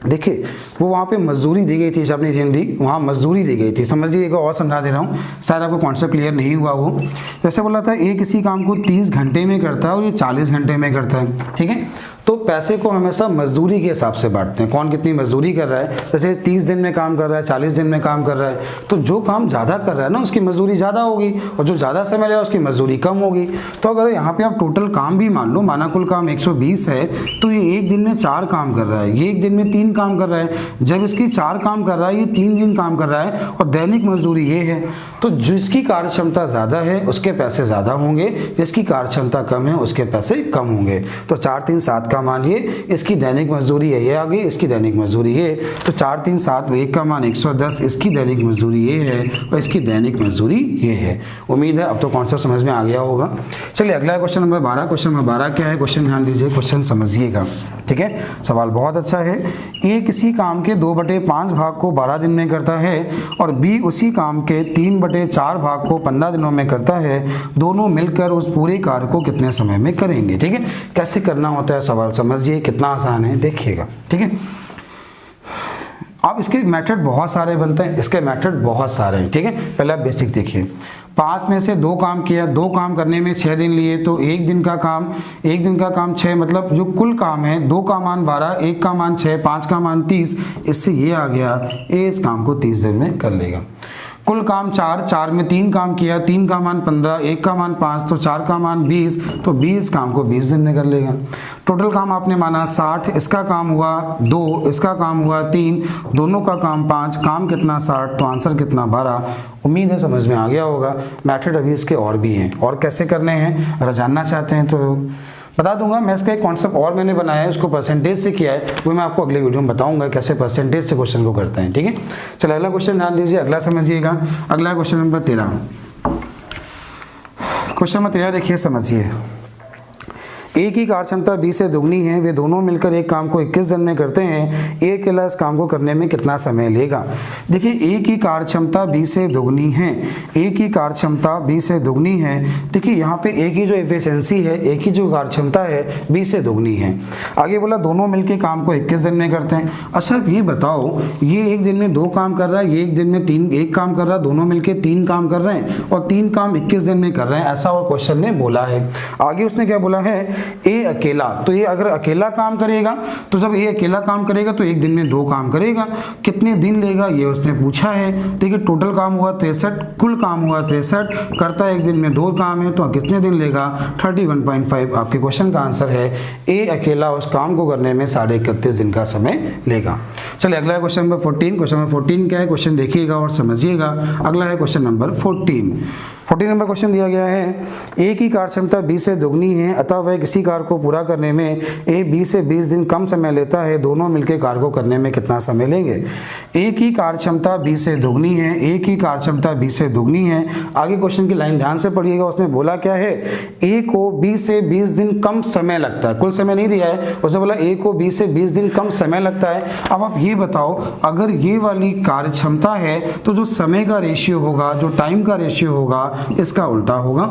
देखिए वो वहाँ पे मजदूरी दी गई थी, आपने ध्यान दी, वहाँ मजदूरी दी गई थी। समझिएगा, और समझा दे रहा हूँ, शायद आपको कॉन्सेप्ट क्लियर नहीं हुआ वो। जैसे बोला था ए किसी काम को 30 घंटे में करता है और ये 40 घंटे में करता है। ठीक है, तो पैसे को हमेशा मजदूरी के हिसाब से बांटते हैं, कौन कितनी मजदूरी कर रहा है। जैसे 30 दिन में काम कर रहा है, 40 दिन में काम कर रहा है, तो जो काम ज़्यादा कर रहा है ना उसकी मजदूरी ज़्यादा होगी, और जो ज़्यादा समय ले रहा है उसकी मजदूरी कम होगी। तो अगर यहाँ पे आप टोटल काम भी मान लो, माना कुल काम 120 है, तो ये एक दिन में 4 काम कर रहा है, ये एक दिन में 3 काम कर रहा है। जब इसकी 4 काम कर रहा है, ये 3 दिन काम कर रहा है, और दैनिक मजदूरी ये है, तो जिसकी कार्यक्षमता ज़्यादा है उसके पैसे ज़्यादा होंगे, जिसकी कार्यक्षमता कम है उसके पैसे कम होंगे। तो 4-3 7 का मान ये, इसकी दैनिक मजदूरी है ये आ गई, इसकी दैनिक मजदूरी ये, तो 4-3 7, 1 का मान 110, इसकी दैनिक मजदूरी ये है और इसकी दैनिक मजदूरी ये है। उम्मीद है अब तो कॉन्सेप्ट समझ में आ गया होगा। चलिए अगला क्वेश्चन नंबर 12। क्वेश्चन नंबर 12 क्या है, क्वेश्चन ध्यान दीजिए, क्वेश्चन समझिएगा। ठीक है, सवाल बहुत अच्छा है। ए किसी काम के 2/5 भाग को 12 दिन में करता है और बी उसी काम के 3/4 भाग को 15 दिनों में करता है, दोनों मिलकर उस पूरे कार्य को कितने समय में करेंगे। ठीक है, कैसे करना होता है सवाल समझिए, कितना आसान है देखिएगा। ठीक है, आप इसके मेथड बहुत सारे बनते हैं, इसके मेथड बहुत सारे हैं। ठीक है, पहले आप बेसिक देखिए। 5 में से 2 काम किया, 2 काम करने में 6 दिन लिए, तो एक दिन का काम 6, मतलब जो कुल काम है 2 का मान 12, 1 का मान 6, 5 का मान 30, इससे ये आ गया ए इस काम को 30 दिन में कर लेगा। कुल काम 4 में 3 काम किया, 3 का मान 15, 1 का मान 5, तो 4 का मान 20, तो 20 काम को 20 दिन में कर लेगा। टोटल काम आपने माना 60, इसका काम हुआ 2, इसका काम हुआ 3, दोनों का काम 5, काम कितना 60, तो आंसर कितना 12। उम्मीद है समझ में आ गया होगा। मेथड अभी इसके और भी हैं, और कैसे करने हैं अगर जानना चाहते हैं तो बता दूंगा। मैं इसका एक कॉन्सेप्ट और मैंने बनाया है, उसको परसेंटेज से किया है, वो मैं आपको अगले वीडियो में बताऊंगा कैसे परसेंटेज से क्वेश्चन को करते हैं। ठीक है, चलो अगला क्वेश्चन ध्यान दीजिए, अगला समझिएगा। अगला क्वेश्चन नंबर 13। क्वेश्चन नंबर 13 देखिए, समझिए। ए की कार्यक्षमता बी से दुगनी है, वे दोनों मिलकर एक काम को 21 दिन में करते हैं, ए अकेला इस काम को करने में कितना समय लेगा। देखिए ए की कार्यक्षमता बी से दुगनी है, ए की कार्यक्षमता बी से दुगनी है। देखिए यहाँ पे ए की जो एफिशिएंसी है, ए की जो कार्यक्षमता है बी से दुगनी है। आगे बोला दोनों मिलकर काम को 21 दिन में करते हैं। अच्छा अब ये बताओ, ये एक दिन में 2 काम कर रहा है, ये एक दिन में 1 काम कर रहा है, दोनों मिलकर 3 काम कर रहे हैं और 3 काम 21 दिन में कर रहे हैं, ऐसा और क्वेश्चन ने बोला है। आगे उसने क्या बोला है, ए अकेला, तो ये अगर अकेला काम करेगा, तो जब ए अकेला काम करेगा तो एक दिन में 2 काम करेगा, कितने दिन लेगा ये उसने पूछा है। देखिए टोटल काम हुआ 63, कुल काम हुआ 63, करता है एक दिन में 2 काम है, तो कितने दिन लेगा 31.5। आपके क्वेश्चन का आंसर है ए अकेला उस काम को करने में 31.5 दिन का समय लेगा। चलिए अगला है क्वेश्चन नंबर 14। क्वेश्चन नंबर 14 क्या है, क्वेश्चन देखिएगा और समझिएगा। अगला है क्वेश्चन नंबर 14 नंबर क्वेश्चन दिया गया है, ए की कार्यक्षमता बी से दुगनी है, अतः वह किसी कार्य को पूरा करने में ए बी से 20 दिन कम समय लेता है, दोनों मिलकर कार्य को करने में कितना समय लेंगे। ए की कार्यक्षमता बी से दुगनी है, ए की कार्यक्षमता बी से दुगनी है। आगे क्वेश्चन की लाइन ध्यान से पढ़िएगा, उसने बोला क्या है, ए को बी से 20 दिन कम समय लगता है, कुल समय नहीं दिया है, उसने बोला ए को बी से 20 दिन कम समय लगता है। अब आप ये बताओ, अगर ये वाली कार्यक्षमता है तो जो समय का रेशियो होगा, जो टाइम का रेशियो होगा, इसका उल्टा होगा।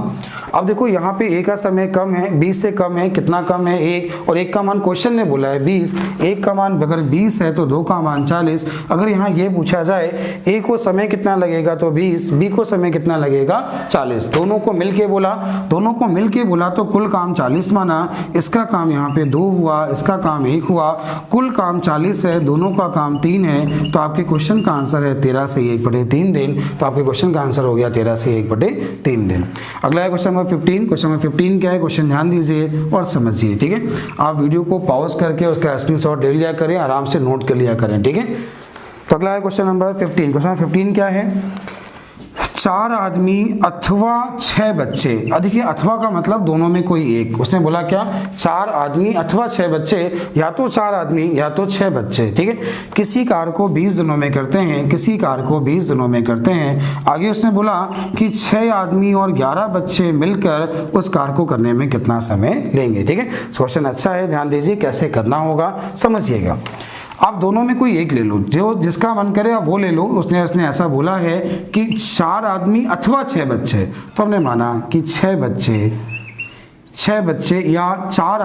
अब देखो यहाँ पे ए का समय कम है, 20 से कम है, कितना कम है 1, और 1 का मान क्वेश्चन ने बोला है 20, 1 का मान अगर 20 है तो 2 का मान 40। अगर यहाँ ये पूछा जाए ए को समय कितना लगेगा तो 20, बी को समय कितना लगेगा 40, दोनों को मिलके बोला तो कुल काम 40 माना, इसका काम यहाँ पे 2 हुआ, इसका काम 1 हुआ, कुल काम 40 है, दोनों का काम 3 है, तो आपके क्वेश्चन का आंसर है 13 से 1/3 दिन। तो आपके क्वेश्चन का आंसर हो गया 13 से 1/3 दिन। अगला है क्वेश्चन नंबर 15। क्वेश्चन नंबर 15 क्या है, क्वेश्चन ध्यान दीजिए और समझिए। ठीक है, आप वीडियो को पॉज करके उसका स्क्रीनशॉट ले लिया करें, आराम से नोट कर लिया करें। ठीक है, तो अगला है क्वेश्चन नंबर 15। क्वेश्चन नंबर 15 क्या है, 4 आदमी अथवा 6 बच्चे। देखिए अथवा का मतलब दोनों में कोई एक, उसने बोला क्या, 4 आदमी अथवा 6 बच्चे, या तो 4 आदमी या तो 6 बच्चे। ठीक है, किसी कार्य को 20 दिनों में करते हैं, किसी कार्य को 20 दिनों में करते हैं। आगे उसने बोला कि 6 आदमी और 11 बच्चे मिलकर उस कार्य को करने में कितना समय लेंगे। ठीक है, क्वेश्चन अच्छा है, ध्यान दीजिए कैसे करना होगा, समझिएगा। आप दोनों में कोई एक ले लो, जो जिसका मन करे आप वो ले लो। उसने ऐसा बोला है कि 4 आदमी अथवा 6 बच्चे, तो हमने माना कि 6 बच्चे या 4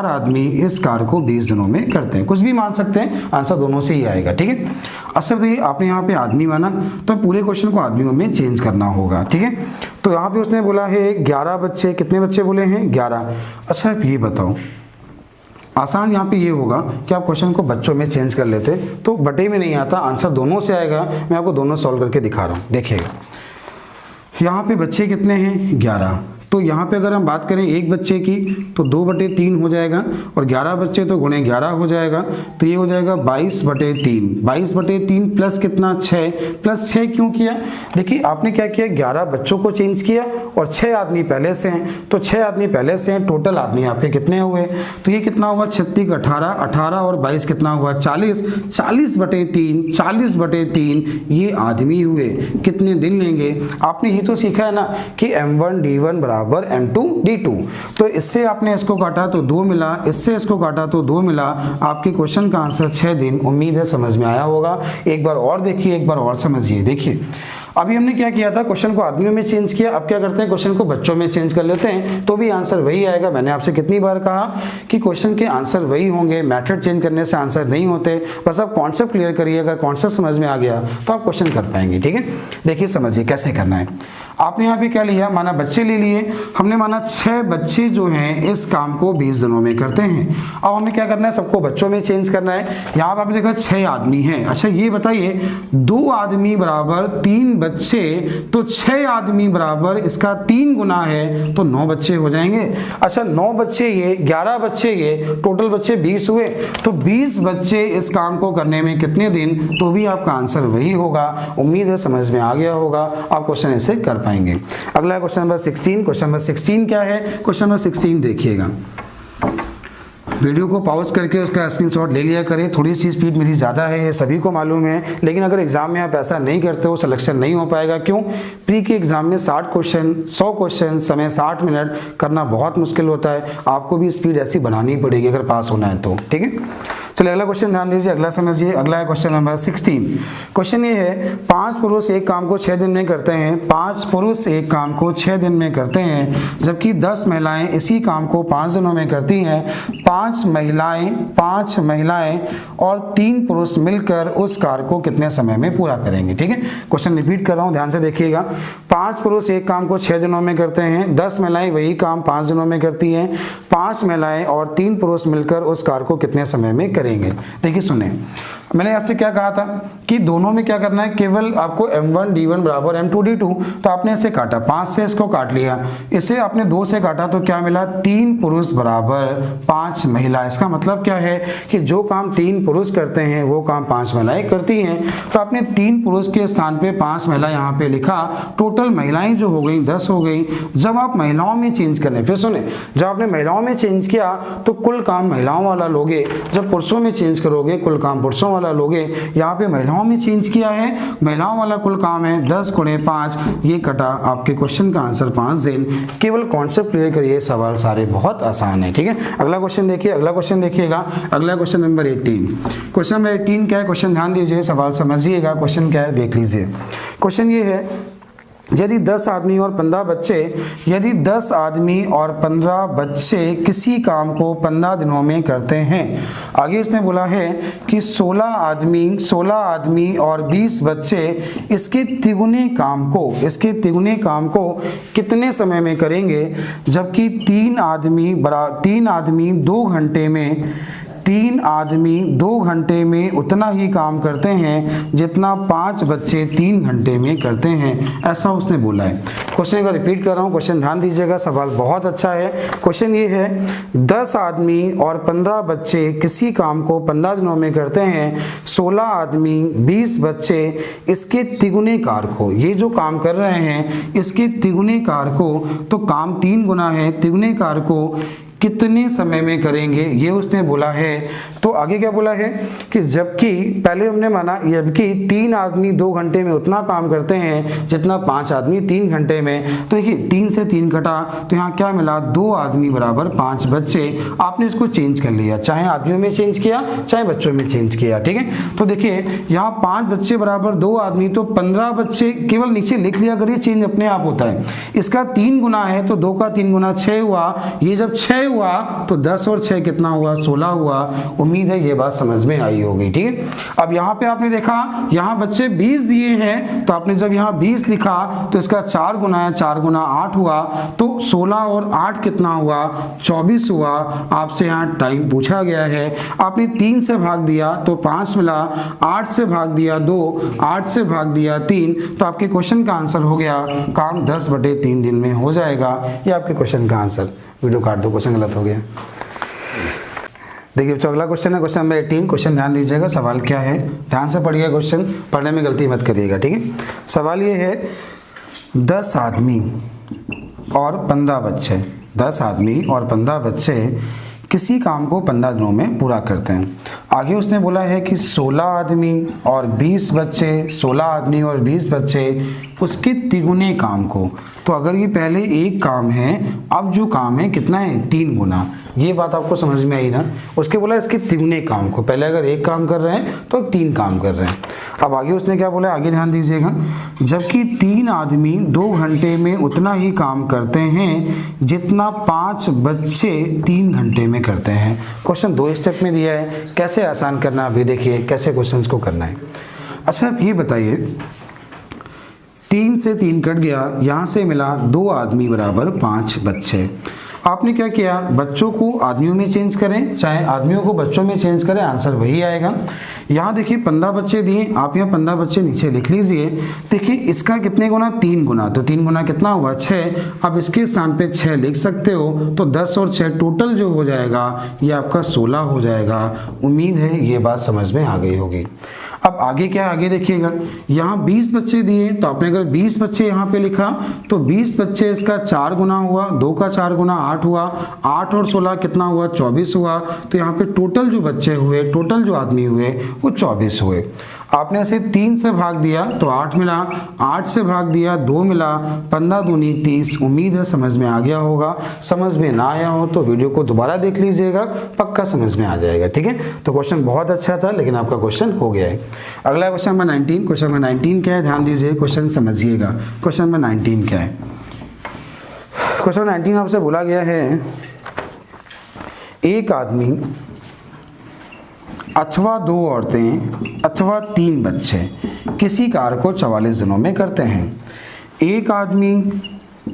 आदमी इस कार्य को 20 दिनों में करते हैं, कुछ भी मान सकते हैं, आंसर दोनों से ही आएगा। ठीक है, अच्छा देखिए आपने यहाँ पे आदमी माना, तो पूरे क्वेश्चन को आदमियों में चेंज करना होगा। ठीक है, तो यहाँ पे उसने बोला है 11 बच्चे, कितने बच्चे बोले हैं 11। अच्छा ये बताओ, आसान यहाँ पे ये होगा कि आप क्वेश्चन को बच्चों में चेंज कर लेते, तो बटे में नहीं आता, आंसर दोनों से आएगा। मैं आपको दोनों सॉल्व करके दिखा रहा हूँ, देखिएगा। यहाँ पे बच्चे कितने हैं 11, तो यहाँ पे अगर हम बात करें एक बच्चे की तो 2/3 हो जाएगा, और 11 बच्चे तो गुणे 11 हो जाएगा, तो ये हो जाएगा 22/3। 22/3 प्लस कितना 6, प्लस 6 क्यों किया, देखिए आपने क्या किया, 11 बच्चों को चेंज किया और 6 आदमी पहले से हैं, तो 6 आदमी पहले से हैं, टोटल आदमी आपके कितने हुए, तो ये कितना हुआ 36 18, 18 और 22 कितना हुआ 40, 40/3 ये आदमी हुए। कितने दिन लेंगे, आपने ये तो सीखा है ना कि M1D1 बराबर M2D2, तो इससे आपने इसको काटा तो 2 मिला, इससे इसको काटा तो 2 मिला। आपके क्वेश्चन का आंसर 6 दिन। उम्मीद है समझ में आया होगा। एक बार और देखिए, एक बार और समझिए। देखिए अभी हमने क्या किया था, क्वेश्चन को आदमियों में चेंज किया, अब क्या करते हैं क्वेश्चन को बच्चों में चेंज कर लेते हैं तो भी आंसर वही आएगा। मैंने आपसे कितनी बार कहा कि क्वेश्चन के आंसर वही होंगे, मेथड चेंज करने से आंसर नहीं होते। बस आप कॉन्सेप्ट क्लियर करिए, अगर कॉन्सेप्ट समझ में आ गया तो आप क्वेश्चन कर पाएंगे। ठीक है, देखिए समझिए कैसे करना है। आपने यहाँ पे क्या लिया, माना बच्चे ले लिए, हमने माना 6 बच्चे जो हैं इस काम को 20 दिनों में करते हैं। अब हमें क्या करना है, सबको बच्चों में चेंज करना है। यहाँ पे आपने देखा 6 आदमी हैं। अच्छा ये बताइए 2 आदमी बराबर 3 बच्चे, तो 6 आदमी बराबर इसका 3 गुना है तो 9 बच्चे हो जाएंगे। अच्छा 9 बच्चे ये, 11 बच्चे ये, टोटल बच्चे 20 हुए, तो 20 बच्चे इस काम को करने में कितने दिन, तो भी आपका आंसर वही होगा। उम्मीद है समझ में आ गया होगा, आप क्वेश्चन ऐसे कर पाएंगे। अगला क्वेश्चन नंबर 16। क्वेश्चन नंबर 16 क्या है, क्वेश्चन नंबर 16 देखिएगा, वीडियो को पॉज करके उसका स्क्रीनशॉट ले लिया करें। थोड़ी सी स्पीड मेरी ज़्यादा है, ये सभी को मालूम है, लेकिन अगर एग्जाम में आप ऐसा नहीं करते हो सिलेक्शन नहीं हो पाएगा। क्यों, प्री के एग्जाम में 60 क्वेश्चन, 100 क्वेश्चन, समय 60 मिनट करना बहुत मुश्किल होता है। आपको भी स्पीड ऐसी बनानी पड़ेगी अगर पास होना है तो। ठीक है, चलिए अगला क्वेश्चन ध्यान दीजिए, अगला समझिए। अगला है क्वेश्चन नंबर 16। क्वेश्चन ये है 5 पुरुष एक काम को 6 दिन में करते हैं। 5 पुरुष एक काम को 6 दिन में करते हैं, जबकि 10 महिलाएं इसी काम को 5 दिनों में करती हैं। 5 महिलाएं और 3 पुरुष मिलकर उस कार्य को कितने समय में पूरा करेंगे। ठीक है, क्वेश्चन रिपीट कर रहा हूं, ध्यान से देखिएगा। 5 पुरुष एक काम को 6 दिनों में करते हैं, 10 महिलाएं वही काम 5 दिनों में करती हैं। 5 महिलाएं और 3 पुरुष मिलकर उस कार्य को कितने समय में करेंगे। देखिए सुने, मैंने आपसे क्या कहा था कि दोनों में क्या करना है, केवल आपको m1 d1 बराबर m2 d2, तो आपने इसे काटा, 5 से इसको काट लिया, इसे आपने 2 से काटा तो क्या मिला, 3 पुरुष बराबर 5 महिला। इसका मतलब क्या है कि जो काम 3 पुरुष करते हैं वो काम 5 महिलाएं करती हैं। तो आपने 3 पुरुष के स्थान पे 5 महिला यहाँ पे लिखा, टोटल महिलाएं जो हो गई 10 हो गई। जब आप महिलाओं में चेंज करने, फिर सुने, जब आपने महिलाओं में चेंज किया तो कुल काम महिलाओं वाला लोगे, जब पुरुषों में चेंज करोगे कुल काम पुरुषों वाला लोगे। यहाँ पे महिलाओं में चेंज किया है, महिलाओं वाला कुल काम है 10 गुणे 5, ये कटा, आपके क्वेश्चन का आंसर 5 दिन। केवल कॉन्सेप्ट क्लियर करिए, सवाल सारे बहुत आसान है। ठीक है, अगला क्वेश्चन देखिए, अगला क्वेश्चन देखिएगा, अगला क्वेश्चन नंबर 18। क्वेश्चन नंबर 18 क्या है, क्वेश्चन ध्यान दीजिए, सवाल समझिएगा, क्वेश्चन क्या है देख लीजिए। क्वेश्चन ये है, यदि 10 आदमी और 15 बच्चे किसी काम को 15 दिनों में करते हैं। आगे इसने बोला है कि 16 आदमी और 20 बच्चे इसके तिगुने काम को कितने समय में करेंगे, जबकि 3 आदमी 2 घंटे में उतना ही काम करते हैं जितना 5 बच्चे 3 घंटे में करते हैं, ऐसा उसने बोला है। क्वेश्चन का रिपीट कर रहा हूँ, क्वेश्चन ध्यान दीजिएगा, सवाल बहुत अच्छा है। क्वेश्चन ये है 10 आदमी और 15 बच्चे किसी काम को 15 दिनों में करते हैं। 16 आदमी 20 बच्चे इसके तिगुने कार को, ये जो काम कर रहे हैं इसके तिगुने कार को, तो काम 3 गुना है, तिगुने कार को कितने समय में करेंगे, ये उसने बोला है। तो आगे क्या बोला है कि जबकि पहले हमने माना जबकि 3 आदमी 2 घंटे में उतना काम करते हैं जितना 5 आदमी 3 घंटे में। तो देखिए 3 से 3 कटा तो यहाँ क्या मिला, 2 आदमी बराबर 5 बच्चे। आपने इसको चेंज कर लिया, चाहे आदमियों में चेंज किया चाहे बच्चों में चेंज किया। ठीक है, तो देखिए यहाँ 5 बच्चे बराबर 2 आदमी, तो 15 बच्चे केवल नीचे लिख लिया करिए, चेंज अपने आप होता है। इसका 3 गुना है तो 2 का 3 गुना 6 हुआ, ये जब 6 हुआ तो 10 और 6 कितना हुआ, 16 हुआ। उम्मीद है ये बात समझ में आई होगी। ठीक है, अब यहाँ पे आपने देखा यहाँ बच्चे 20 दिए हैं, तो आपने जब यहाँ 20 लिखा तो इसका 4 गुना है, 4 गुना 8 हुआ, तो 16 और 8 कितना हुआ, 24 हुआ। आपसे यहाँ टाइम पूछा गया है, आपने 3 से भाग दिया तो 5 मिला, 8 से भाग दिया 2, 8 से भाग दिया 3, तो आपके क्वेश्चन का आंसर हो गया काम 10/3 दिन में हो जाएगा। ये आपके क्वेश्चन का आंसर। वीडियो काट दो, क्वेश्चन गलत हो गया। देखिए अगला क्वेश्चन है, क्वेश्चन नंबर 18। क्वेश्चन ध्यान दीजिएगा, सवाल क्या है, ध्यान से पढ़िएगा, क्वेश्चन पढ़ने में गलती मत करिएगा। ठीक है, सवाल ये है 10 आदमी और 15 बच्चे, 10 आदमी और 15 बच्चे किसी काम को 15 दिनों में पूरा करते हैं। आगे उसने बोला है कि 16 आदमी और 20 बच्चे उसके तिगुने काम को। तो अगर ये पहले एक काम है, अब जो काम है कितना है 3 गुना। ये बात आपको समझ में आई ना। उसके बोला इसके तिगुने काम को, पहले अगर एक काम कर रहे हैं तो 3 काम कर रहे हैं। अब आगे उसने क्या बोला, आगे ध्यान दीजिएगा, जबकि 3 आदमी 2 घंटे में उतना ही काम करते हैं जितना 5 बच्चे 3 घंटे में करते हैं। क्वेश्चन 2 स्टेप में दिया है, कैसे आसान करना है अभी देखिए कैसे क्वेश्चंस को करना है। अच्छा आप ये बताइए, 3 से 3 कट गया, यहाँ से मिला 2 आदमी बराबर 5 बच्चे। आपने क्या किया, बच्चों को आदमियों में चेंज करें चाहे आदमियों को बच्चों में चेंज करें, आंसर वही आएगा। यहाँ देखिए 15 बच्चे दिए, आप यहाँ 15 बच्चे नीचे लिख लीजिए। देखिए इसका कितने गुना, 3 गुना, तो 3 गुना कितना हुआ 6। अब इसके स्थान पे 6 लिख सकते हो, तो 10 और 6 टोटल जो हो जाएगा ये आपका 16 हो जाएगा। उम्मीद है ये बात समझ में आ गई होगी। अब आगे क्या है, आगे देखिएगा, यहाँ 20 बच्चे दिए, तो आपने अगर 20 बच्चे यहाँ पे लिखा तो 20 बच्चे इसका 4 गुना हुआ, 2 का 4 गुना 8 हुआ, 8 और 16 कितना हुआ 24 हुआ। तो यहाँ पे टोटल जो बच्चे हुए, टोटल जो आदमी हुए वो 24 हुए। आपने ऐसे 3 से भाग दिया तो 8 मिला, 8 से भाग दिया 2 मिला, 15 दूनी 30। उम्मीद है समझ में आ गया होगा। समझ में ना आया हो तो वीडियो को दोबारा देख लीजिएगा, पक्का समझ में आ जाएगा। ठीक है, तो क्वेश्चन बहुत अच्छा था लेकिन आपका क्वेश्चन हो गया है। अगला क्वेश्चन नंबर 19। क्वेश्चन नंबर 19 क्या है, ध्यान दीजिए, क्वेश्चन समझिएगा। क्वेश्चन नंबर 19 क्या है, क्वेश्चन 19 आपसे बोला गया है, एक आदमी अथवा 2 औरतें अथवा 3 बच्चे किसी कार्य को 44 दिनों में करते हैं। एक आदमी,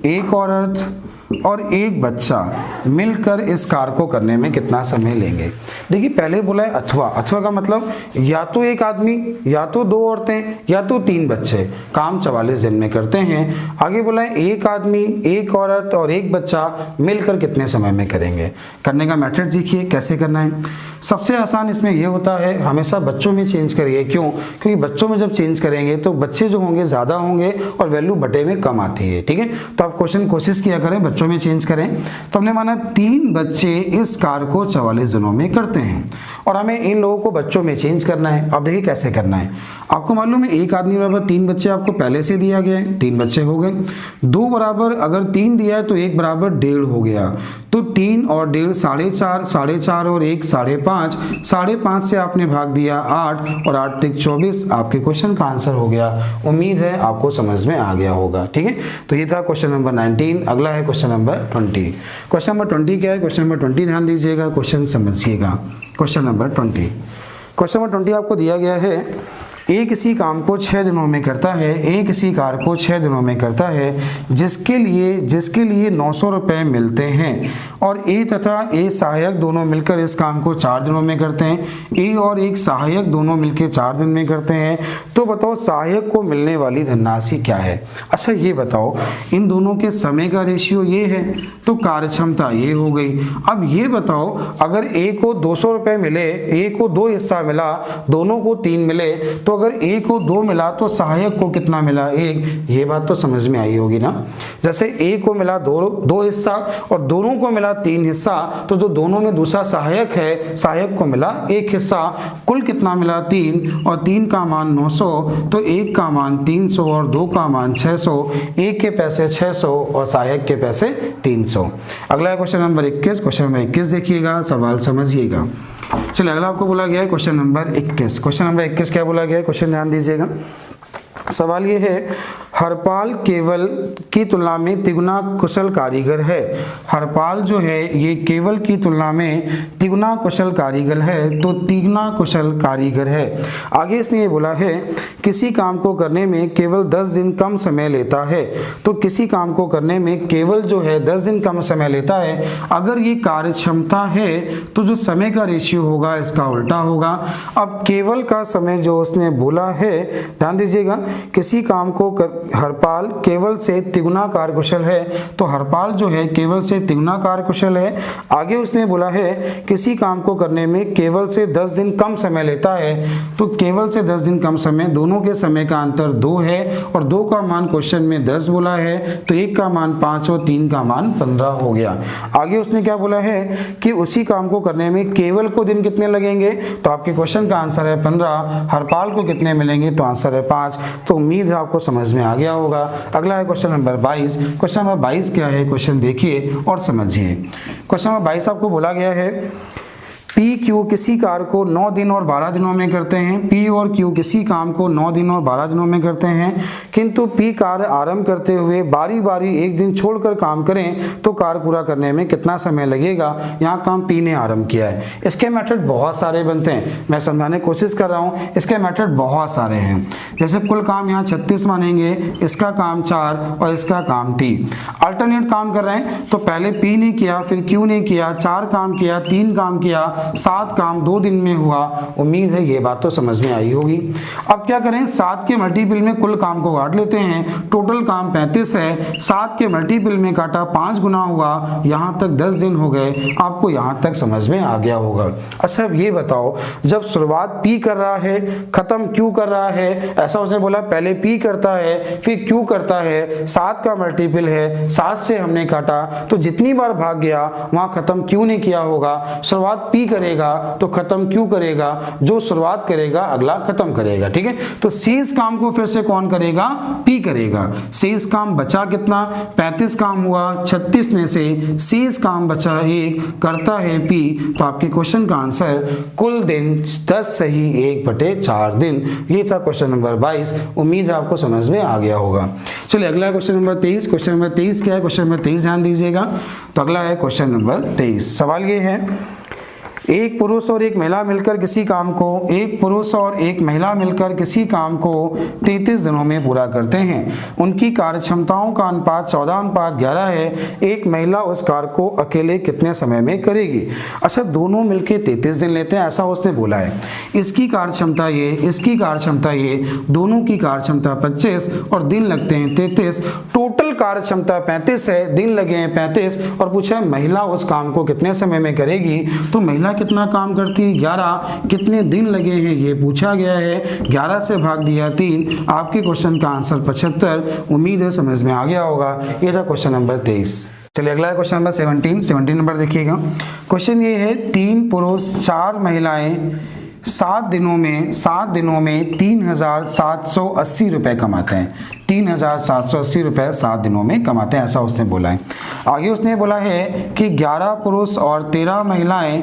एक औरत और एक बच्चा मिलकर इस कार्य को करने में कितना समय लेंगे। देखिए पहले बोला है अथवा, अथवा का मतलब या तो एक आदमी, या तो 2 औरतें, या तो 3 बच्चे काम 44 दिन में करते हैं। आगे बोला है एक आदमी, एक औरत और एक बच्चा मिलकर कितने समय में करेंगे। करने का मेथड सीखिए कैसे करना है। सबसे आसान इसमें यह होता है, हमेशा बच्चों में चेंज करिए। क्यों, क्योंकि बच्चों में जब चेंज करेंगे तो बच्चे जो होंगे ज़्यादा होंगे और वैल्यू बटे में कम आती है। ठीक है, तो आप क्वेश्चन कोशिश किया करें बच्चों में चेंज करें। तो हमने माना 3 बच्चे इस कार्य को 44 दिनों में करते हैं और हमें इन लोगों को बच्चों में चेंज करना है। अब देखिए कैसे करना है। आपको मालूम है एक आदमी बराबर 3 बच्चे आपको पहले से दिया गया है, 3 बच्चे हो गए। 2 बराबर अगर 3 दिया है तो 1 बराबर 1.5 हो गया, तो 3 और 1.5 4.5, 4.5 और 1 5.5, 5.5 से आपने भाग दिया 8 और 8 3 24। आपके क्वेश्चन का आंसर हो गया। उम्मीद है आपको समझ में आ गया होगा। ठीक है, तो ये था क्वेश्चन नंबर 19। अगला है क्वेश्चन नंबर 20। क्वेश्चन नंबर 20 क्या है, क्वेश्चन नंबर 20 ध्यान दीजिएगा, क्वेश्चन समझिएगा। क्वेश्चन नंबर 20, क्वेश्चन नंबर 20 आपको दिया गया है, एक इसी काम को 6 दिनों में करता है, एक इसी कार्य को 6 दिनों में करता है, जिसके लिए 900 रुपये मिलते हैं और ए तथा ए सहायक दोनों मिलकर इस काम को 4 दिनों में करते हैं। ए और एक सहायक दोनों मिलकर 4 दिन में करते हैं। तो बताओ सहायक को मिलने वाली धनराशि क्या है। अच्छा ये बताओ, इन दोनों के समय का रेशियो ये है तो कार्यक्षमता ये हो गई। अब ये बताओ, अगर ए को 200 रुपये मिले, ए को 2 हिस्सा मिला, दोनों को 3 मिले, तो अगर ए को 2 मिला तो सहायक को कितना मिला 1। ये बात तो समझ में आई होगी ना। जैसे ए को मिला 2 हिस्सा और दोनों को मिला 3 हिस्सा, तो जो दोनों में दूसरा सहायक है, सहायक को मिला 1 हिस्सा। कुल कितना मिला 3 और 3 का मान 900, तो 1 का मान 300 और 2 का मान 600। 1 के पैसे 600 और सहायक के पैसे 300। अगला क्वेश्चन नंबर 21। क्वेश्चन नंबर 21 देखिएगा, सवाल समझिएगा। चलिए अगला आपको बोला गया है क्वेश्चन नंबर 21। क्वेश्चन नंबर 21 क्या बोला गया है, क्वेश्चन ध्यान दीजिएगा। सवाल ये है, हरपाल केवल की तुलना में तिगुना कुशल कारीगर है। हरपाल जो है ये केवल की तुलना में तिगुना कुशल कारीगर है, तो तिगुना कुशल कारीगर है। आगे इसने ये बोला है, किसी काम को करने में केवल 10 दिन कम समय लेता है। तो किसी काम को करने में केवल जो है 10 दिन कम समय लेता है। अगर ये कार्य क्षमता है तो जो समय का रेशियो होगा इसका उल्टा होगा। अब केवल का समय जो उसने बोला है, ध्यान दीजिएगा, किसी काम को हरपाल केवल से तिगुना कार्यकुशल है, तो हरपाल जो है केवल से तिगुना कार्यकुशल है। आगे उसने बोला है किसी काम को करने में केवल से 10 दिन कम समय लेता है, तो केवल से 10 दिन कम समय, दोनों के समय का अंतर 2 है और 2 का मान क्वेश्चन में 10 बोला है, तो 1 का मान 5 और 3 का मान 15 हो गया। आगे उसने क्या बोला है कि उसी काम को करने में केवल को दिन कितने लगेंगे, तो आपके क्वेश्चन का आंसर है 15। हरपाल को कितने मिलेंगे, तो आंसर है 5। तो उम्मीद है आपको समझ में आ आ गया होगा। अगला है क्वेश्चन नंबर 22। क्वेश्चन नंबर 22 क्या है, क्वेश्चन देखिए और समझिए। क्वेश्चन नंबर 22 आपको बोला गया है पी क्यू किसी कार्य को 9 दिन और 12 दिनों में करते हैं। पी और क्यू किसी काम को 9 दिन और 12 दिनों में करते हैं, किंतु पी कार्य आरंभ करते हुए बारी बारी एक दिन छोड़कर काम करें तो कार्य पूरा करने में कितना समय लगेगा। यहाँ काम पी ने आरंभ किया है। इसके मेथड बहुत सारे बनते हैं, मैं समझाने की कोशिश कर रहा हूँ। इसके मेथड बहुत सारे हैं। जैसे कुल काम यहाँ 36 मानेंगे, इसका काम 4 और इसका काम 3। अल्टरनेट काम कर रहे हैं तो पहले पी ने किया, फिर क्यू ने किया, 4 काम किया, 3 काम किया, 7 काम 2 दिन में हुआ। उम्मीद है ये बात तो समझ में आई होगी। अब क्या करें, 7 के मल्टीपल में कुल काम को काट लेते हैं। टोटल काम 35 है, 7 के मल्टीपल में काटा 5 गुना हुआ, यहां तक 10 दिन हो गए। आपको यहां तक समझ में आ गया होगा। अच्छा अब ये बताओ, जब शुरुआत पी कर रहा है, खत्म क्यू कर रहा है, ऐसा उसने बोला पहले पी करता है फिर क्यू करता है, 7 का मल्टीपल है, 7 से हमने काटा तो जितनी बार भाग गया वहां खत्म क्यू ने किया होगा। शुरुआत पी करेगा तो खत्म क्यू करेगा, जो शुरुआत करेगा अगला खत्म करेगा। ठीक है, तो शेष काम को फिर से कौन करेगा, पी करेगा। शेष काम बचा कितना, 35 काम हुआ, 36 में से शेष काम बचा 1, करता है पी। तो आपके क्वेश्चन का आंसर कुल दिन 10 सही 1/4 दिन। ये था क्वेश्चन नंबर 22। उम्मीद है आपको समझ में आ गया होगा। चलिए अगला क्वेश्चन नंबर 23। क्वेश्चन नंबर 23 क्या है, क्वेश्चन नंबर 23 ध्यान दीजिएगा। तो अगला है क्वेश्चन नंबर 23। सवाल ये है, एक पुरुष और एक महिला मिलकर किसी काम को 33 दिनों में पूरा करते हैं। उनकी कार्य क्षमताओं का अनुपात 14:11 है। एक महिला उस कार्य को अकेले कितने समय में करेगी। अच्छा, दोनों मिलकर 33 दिन लेते हैं, ऐसा उसने बोला है। इसकी कार्य क्षमता ये, इसकी कार्य क्षमता ये, दोनों की कार्य क्षमता 25 और दिन लगते हैं 33। टोटल कार्य क्षमता 35 है, दिन लगे हैं 35 और पूछा है महिला उस काम को कितने समय में करेगी। तो महिला कितना काम करती है, 11। कितने दिन लगे हैं ये पूछा गया है, 11 से भाग दिया 3। आपके क्वेश्चन का आंसर 75। उम्मीद है समझ में आ गया होगा। ये था क्वेश्चन नंबर 23। चलिए अगला है क्वेश्चन नंबर 17 नंबर देखिएगा। क्वेश्चन ये है, 3 पुरुष 4 महिलाएं 7 दिनों में 3,780 रुपए कमाते हैं। 3,780 रुपए 7 दिनों में कमाते हैं, ऐसा उसने बोला है। आगे उसने बोला है कि 11 पुरुष और 13 महिलाएं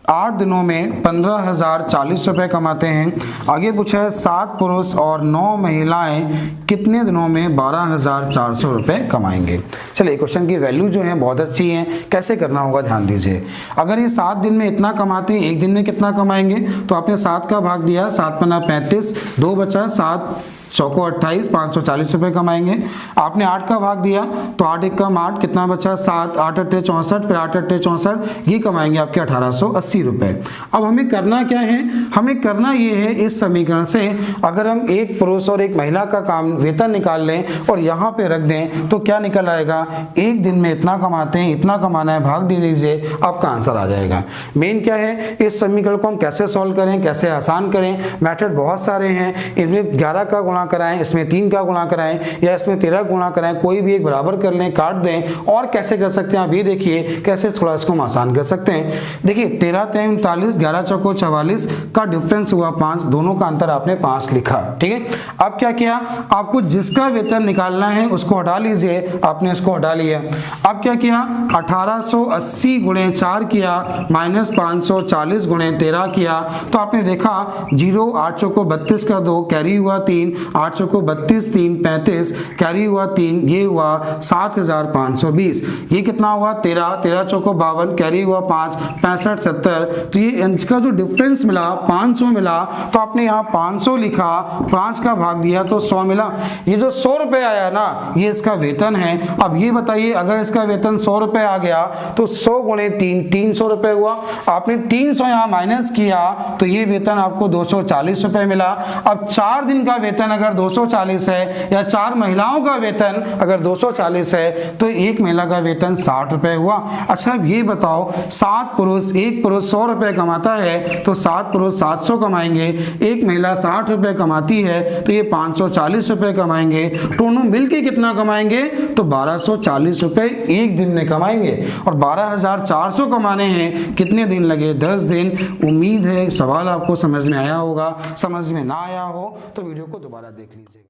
8 दिनों में 15,040 रुपए कमाते हैं। आगे पूछा है 7 पुरुष और 9 महिलाएं कितने दिनों में 12,400 रुपए कमाएंगे। चलिए क्वेश्चन की वैल्यू जो है बहुत अच्छी है, कैसे करना होगा ध्यान दीजिए। अगर ये 7 दिन में इतना कमाते हैं, एक दिन में कितना कमाएंगे, तो आपने 7 का भाग दिया, 7 पन्ना 35, 2 बचा, 7 चौको 28, 540 रुपए कमाएंगे। आपने 8 का भाग दिया तो 8 एकम 8, कितना बचा 7, 8 अट्ठे 64, फिर 8 अट्ठे 64, ये कमाएंगे आपके 1880 रुपए। अब हमें करना क्या है, हमें करना ये है, इस समीकरण से अगर हम एक पुरुष और एक महिला का काम वेतन निकाल लें और यहाँ पे रख दें तो क्या निकल आएगा, एक दिन में इतना कमाते हैं, इतना कमाना है, भाग दे दीजिए, आपका आंसर आ जाएगा। मेन क्या है, इस समीकरण को हम कैसे सॉल्व करें, कैसे आसान करें। मेथड बहुत सारे हैं, इनमें 11 का गुणा कराएं, इसमें 3 का गुणा कराएं या इसमें 13 गुणा कराएं, कोई भी एक बराबर कर लें, काट दें। और कैसे कर सकते हैं आप ये देखिए, कैसे थोड़ा इसको हम आसान कर सकते हैं। देखिए 13 3 39, 11 चौको 44 का डिफरेंस हुआ 5, दोनों का अंतर आपने 5 लिखा। ठीक है, अब क्या किया, आपको जिसका वेतन निकालना है उसको हटा लीजिए, आपने इसको हटा लिया। अब क्या किया, 1880 गुणे 4 किया, माइनस 540 गुणे 13 किया, तो आपने देखा 0, 8 चौको 32 का 2, कैरी हुआ 3, 8 चौको 32, 3 35, कैरी हुआ 3, ये हुआ 7520। ये कितना हुआ 13, 13 चौको 52, कैरी हुआ 5, 65 70। तो ये इसका जो डिफरेंस मिला 500 मिला, तो आपने यहाँ 500 लिखा, 5 का भाग दिया तो 100 मिला। ये जो 100 रुपए आया ना, ये इसका वेतन है। अब ये बताइए, अगर इसका वेतन 100 रुपए आ गया तो 100 गुणे 3, 300 रुपए हुआ। आपने 300 यहाँ माइनस किया तो ये वेतन आपको 240 रुपए मिला। अब 4 दिन का वेतन अगर 240 है या 4 महिलाओं का वेतन अगर 240 है तो एक महिला का वेतन 60 रुपए हुआ। अच्छा अब ये बताओ 7 पुरुष, एक पुरुष 100 रुपए कमाता है तो 7 पुरुष 700 कमाएंगे, एक महिला 60 रुपए कमाती है तो ये 540 रुपए कमाएंगे, दोनों मिलके कितना कमाएंगे तो 1240 रुपए एक दिन में कमाएंगे। और 12,400 कमाने हैं कितने दिन लगे? 10 दिन। उम्मीद है सवाल आपको समझ में आया होगा। समझ में ना आया हो तो वीडियो को दोबारा देख लीजिए।